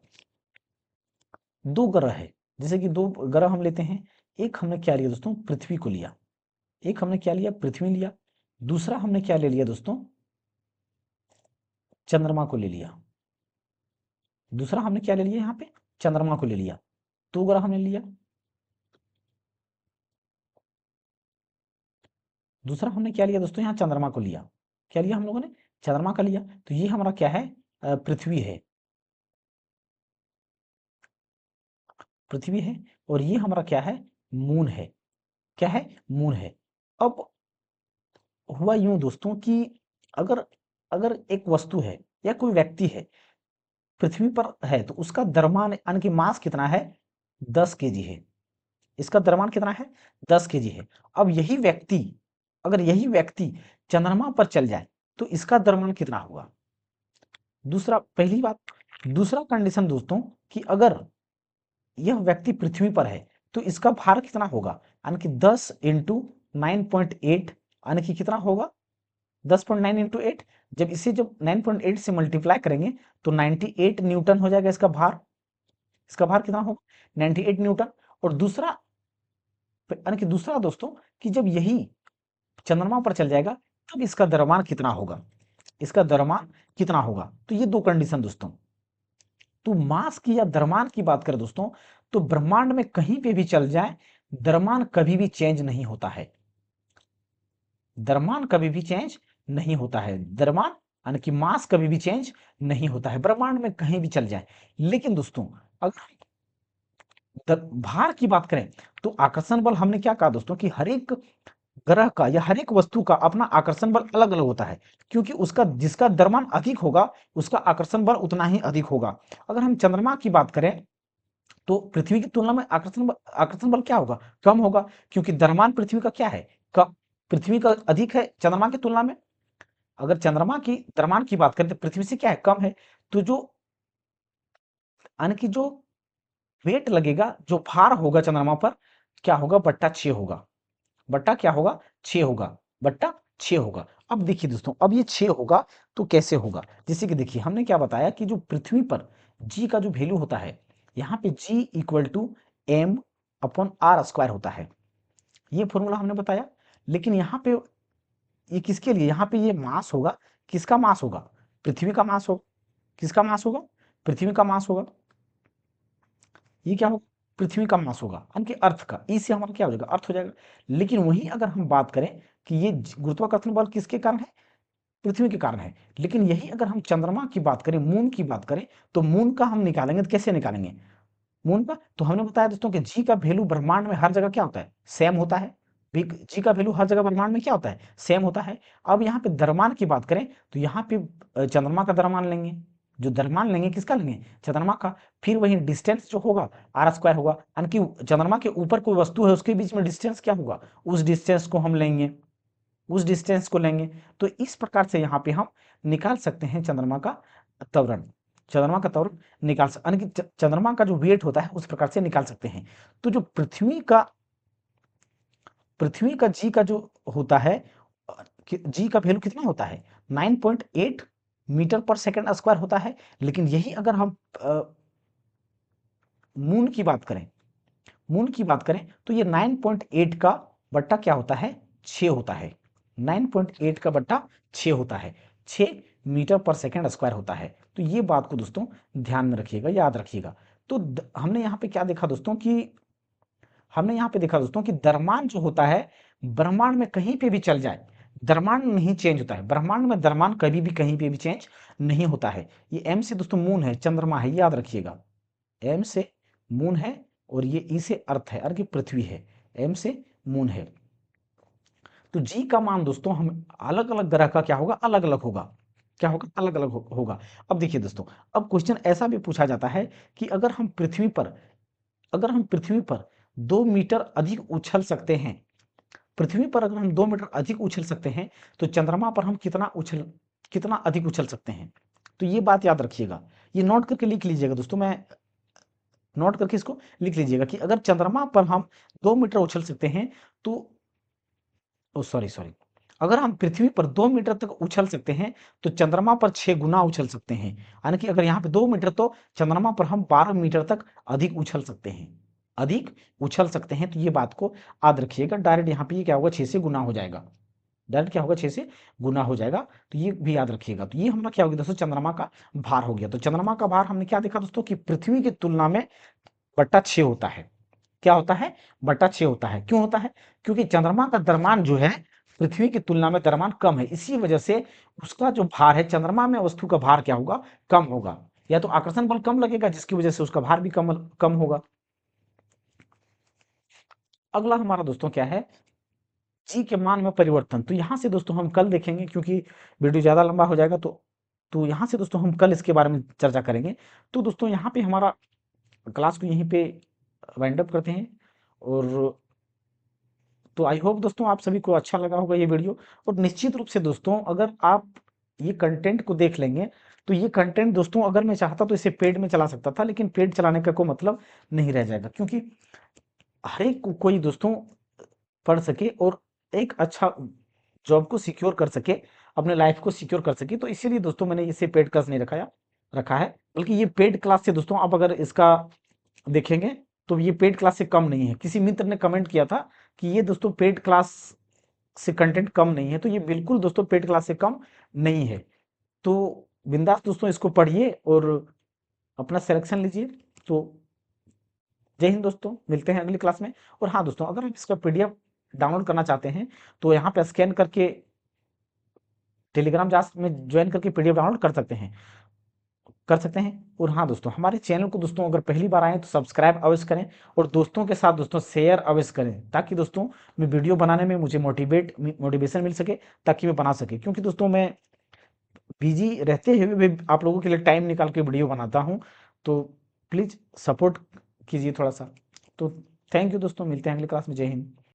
दो ग्रह है, जैसे कि दो ग्रह हम लेते हैं, एक हमने क्या लिया दोस्तों, पृथ्वी को लिया, एक हमने क्या लिया, पृथ्वी लिया। दूसरा हमने क्या ले लिया दोस्तों, चंद्रमा को ले लिया। दूसरा हमने क्या ले लिया, यहाँ पे चंद्रमा को ले लिया। दो ग्रह हमने लिया, दूसरा हमने क्या लिया दोस्तों, यहाँ चंद्रमा को लिया। क्या लिया हम लोगों ने, चंद्रमा का लिया। तो ये हमारा क्या है, पृथ्वी है, पृथ्वी है। और ये हमारा क्या है, मून है। क्या है, मून है। अब हुआ यूं दोस्तों कि अगर अगर एक वस्तु है या कोई व्यक्ति है, पृथ्वी पर है, तो उसका द्रव्यमान यानी कि मास कितना है, 10 kg है। इसका द्रव्यमान कितना है, 10 kg है। अब यही व्यक्ति चंद्रमा पर चल जाए तो इसका द्रव्यमान कितना होगा। दूसरा, पहली बात, दूसरा कंडीशन दोस्तों कि अगर यह व्यक्ति पृथ्वी पर है तो इसका भार कितना होगा, यानी कि 10 इंटू 9.8, यानी कि कितना होगा, 10.9 इंटू 8। जब 9.8 से मल्टीप्लाई करेंगे तो 98 न्यूटन हो जाएगा इसका भार। इसका भार कितना होगा, 98 न्यूटन। और दूसरा, यानी कि दूसरा दोस्तों कि जब यही चंद्रमा पर चल जाएगा तब इसका द्रव्यमान कितना होगा, इसका द्रव्यमान कितना होगा। तो ये दो कंडीशन दोस्तों। तो मास की या द्रव्यमान की बात करें दोस्तों, तो ब्रह्मांड में कहीं पे भी चल जाए द्रव्यमान कभी भी चेंज नहीं होता है, द्रव्यमान कभी भी चेंज नहीं होता है, द्रव्यमान यानी कि मास कभी भी चेंज नहीं होता है ब्रह्मांड में कहीं भी चल जाए। लेकिन दोस्तों अगर भार की बात करें तो आकर्षण बल, हमने क्या कहा दोस्तों कि हर एक ग्रह का या हर एक वस्तु का अपना आकर्षण बल अलग अलग होता है, क्योंकि उसका जिसका द्रव्यमान अधिक होगा उसका आकर्षण बल उतना ही अधिक होगा। अगर हम चंद्रमा की बात करें तो पृथ्वी की तुलना में आकर्षण बल क्या होगा, कम होगा, क्योंकि द्रव्यमान पृथ्वी का क्या है, कम, पृथ्वी का अधिक है चंद्रमा की तुलना में। अगर चंद्रमा की द्रव्यमान की बात करें तो पृथ्वी से क्या है, कम है। तो जो यानी कि जो वेट लगेगा, जो भार होगा चंद्रमा पर, क्या होगा, बट्टा 6 होगा, बट्टा क्या होगा, 6 होगा। बट्टा 6 होगा। अब देखिए दोस्तों, अब ये 6 होगा तो कैसे होगा? जैसे कि देखिए हमने क्या बताया कि जो पृथ्वी पर g का जो वैल्यू होता है, यहाँ पे g equal to m upon R square होता है, ये फॉर्मूला हमने बताया। लेकिन यहाँ पे ये किसके लिए, यहाँ पे ये मास होगा, किसका मास होगा? पृथ्वी का मास होगा। किसका मास होगा? पृथ्वी का मास होगा। ये क्या होगा? पृथ्वी का मास होगा, यानी कि अर्थ का। ई से हमारा क्या हो जाएगा? अर्थ हो जाएगा। लेकिन वहीं अगर हम बात करें कि ये गुरुत्वाकर्षण बल किसके कारण है? पृथ्वी के कारण है। लेकिन यही अगर हम चंद्रमा की बात करें, मून की बात करें, तो मून का हम निकालेंगे तो कैसे निकालेंगे मून का? तो हमने बताया दोस्तों कि जी का वैल्यू ब्रह्मांड में हर जगह क्या होता है? सेम होता है। जी का वैल्यू हर जगह ब्रह्मांड में क्या होता है? सेम होता है। अब यहाँ पे द्रव्यमान की बात करें तो यहाँ पे चंद्रमा का द्रव्यमान लेंगे। जो द्रव्यमान लेंगे किसका लेंगे? चंद्रमा का। फिर वही डिस्टेंस जो होगा आर स्क्वायर होगा, यानी कि चंद्रमा के ऊपर कोई वस्तु है उसके बीच में डिस्टेंस क्या होगा? उस डिस्टेंस को हम लेंगे, उस डिस्टेंस को लेंगे। तो इस प्रकार से यहाँ पे हम निकाल सकते हैं चंद्रमा का त्वरण। चंद्रमा का त्वरण निकाल सकते, यानी कि चंद्रमा का जो वेट होता है उस प्रकार से निकाल सकते हैं। तो जो पृथ्वी का जी का जो होता है, जी का वैल्यू कितना होता है? 9.8 मीटर पर सेकंड स्क्वायर होता है। लेकिन यही अगर हम मून की बात करें, मून की बात करें तो ये 9.8 का बट्टा क्या होता है? 6 होता है। 9.8 का बट्टा 6 होता है। 6 मीटर पर सेकंड स्क्वायर होता है। तो ये बात को दोस्तों ध्यान में रखिएगा, याद रखिएगा। तो हमने यहाँ पे क्या देखा दोस्तों कि हमने यहाँ पे देखा दोस्तों कि द्रव्यमान जो होता है ब्रह्मांड में कहीं पे भी चल जाए, द्रव्यमान नहीं चेंज होता है। ब्रह्मांड में द्रव्यमान कभी भी कहीं पे भी चेंज नहीं होता है। ये एम से दोस्तों मून है, चंद्रमा है, याद रखिएगा। एम से मून है और ये ई से अर्थ है, अर्थ पृथ्वी है। एम से मून है। तो जी का मान दोस्तों हम अलग अलग ग्रह का क्या होगा? अलग अलग होगा। क्या होगा? अलग अलग होगा। अब देखिए दोस्तों, अब क्वेश्चन ऐसा भी पूछा जाता है कि अगर हम पृथ्वी पर 2 मीटर अधिक उछल सकते हैं, पृथ्वी पर अगर हम 2 मीटर अधिक उछल सकते हैं, तो चंद्रमा पर हम कितना अधिक उछल सकते हैं? तो ये बात याद रखिएगा, ये नोट करके लिख लीजिएगा दोस्तों। मैं नोट करके इसको लिख लीजिएगा कि अगर चंद्रमा पर हम 2 मीटर उछल सकते हैं तो ओ सॉरी सॉरी अगर हम पृथ्वी पर 2 मीटर तक उछल सकते हैं तो चंद्रमा पर 6 गुना उछल सकते हैं। यानी कि अगर यहाँ पे 2 मीटर तो चंद्रमा पर हम 12 मीटर तक अधिक उछल सकते हैं, अधिक उछल सकते हैं। तो ये बात को याद रखिएगा। डायरेक्ट यहाँ पे ये क्या होगा? 6 से गुना हो जाएगा। डायरेक्ट क्या होगा? 6 से गुना हो जाएगा। तो ये भी याद रखिएगा। तो ये हमारा क्या हो गया दोस्तों? चंद्रमा का भार हो गया। तो चंद्रमा का भार हमने क्या देखा दोस्तों कि पृथ्वी की तुलना में बट्टा 6 होता है। क्या होता है? बट्टा 6 होता है। क्यों होता है? क्योंकि चंद्रमा का द्रव्यमान जो है पृथ्वी की तुलना में द्रव्यमान कम है, इसी वजह से उसका जो भार है, चंद्रमा में वस्तु का भार क्या होगा? कम होगा। या तो आकर्षण बल कम लगेगा जिसकी वजह से उसका भार भी कम कम होगा। अगला हमारा दोस्तों क्या है? जी के मान में परिवर्तन। तो यहाँ से दोस्तों हम कल देखेंगे, क्योंकि वीडियो ज़्यादा लंबा हो जाएगा। तो यहाँ से दोस्तों हम कल इसके बारे में चर्चा करेंगे। तो दोस्तों यहाँ पे हमारा क्लास को यहीं पे वाइंड अप करते हैं। और तो आई होप दोस्तों आप सभी को अच्छा लगा होगा ये वीडियो। और निश्चित रूप से दोस्तों अगर आप ये कंटेंट को देख लेंगे तो ये कंटेंट दोस्तों अगर मैं चाहता तो इसे पेड में चला सकता था, लेकिन पेड चलाने का कोई मतलब नहीं रह जाएगा, क्योंकि हर एक कोई दोस्तों पढ़ सके और एक अच्छा जॉब को सिक्योर कर सके, अपने लाइफ को सिक्योर कर सके। तो इसीलिए दोस्तों मैंने इसे पेड क्लास नहीं रखा है। बल्कि ये पेड क्लास से दोस्तों आप अगर इसका देखेंगे तो ये पेड क्लास से कम नहीं है। किसी मित्र ने कमेंट किया था कि ये दोस्तों पेड क्लास से कंटेंट कम नहीं है, तो ये बिल्कुल दोस्तों पेड क्लास से कम नहीं है। तो बिंदास दोस्तों इसको पढ़िए और अपना सिलेक्शन लीजिए। तो जय हिंद दोस्तों, मिलते हैं अगली क्लास में। और हाँ दोस्तों, अगर आप इसका पीडीएफ डाउनलोड करना चाहते हैं तो यहाँ पे स्कैन करके टेलीग्राम जास में ज्वाइन करके पीडीएफ डाउनलोड कर सकते हैं। और हाँ दोस्तों, हमारे चैनल को दोस्तों अगर पहली बार आए तो सब्सक्राइब अवश्य करें और दोस्तों के साथ दोस्तों शेयर अवश्य करें, ताकि दोस्तों मैं वीडियो बनाने में मुझे मोटिवेशन मिल सके, ताकि मैं बना सके। क्योंकि दोस्तों मैं बिजी रहते हुए भी आप लोगों के लिए टाइम निकाल के वीडियो बनाता हूँ। तो प्लीज़ सपोर्ट कीजिए थोड़ा सा। तो थैंक यू दोस्तों, मिलते हैं अगली क्लास में। जय हिंद।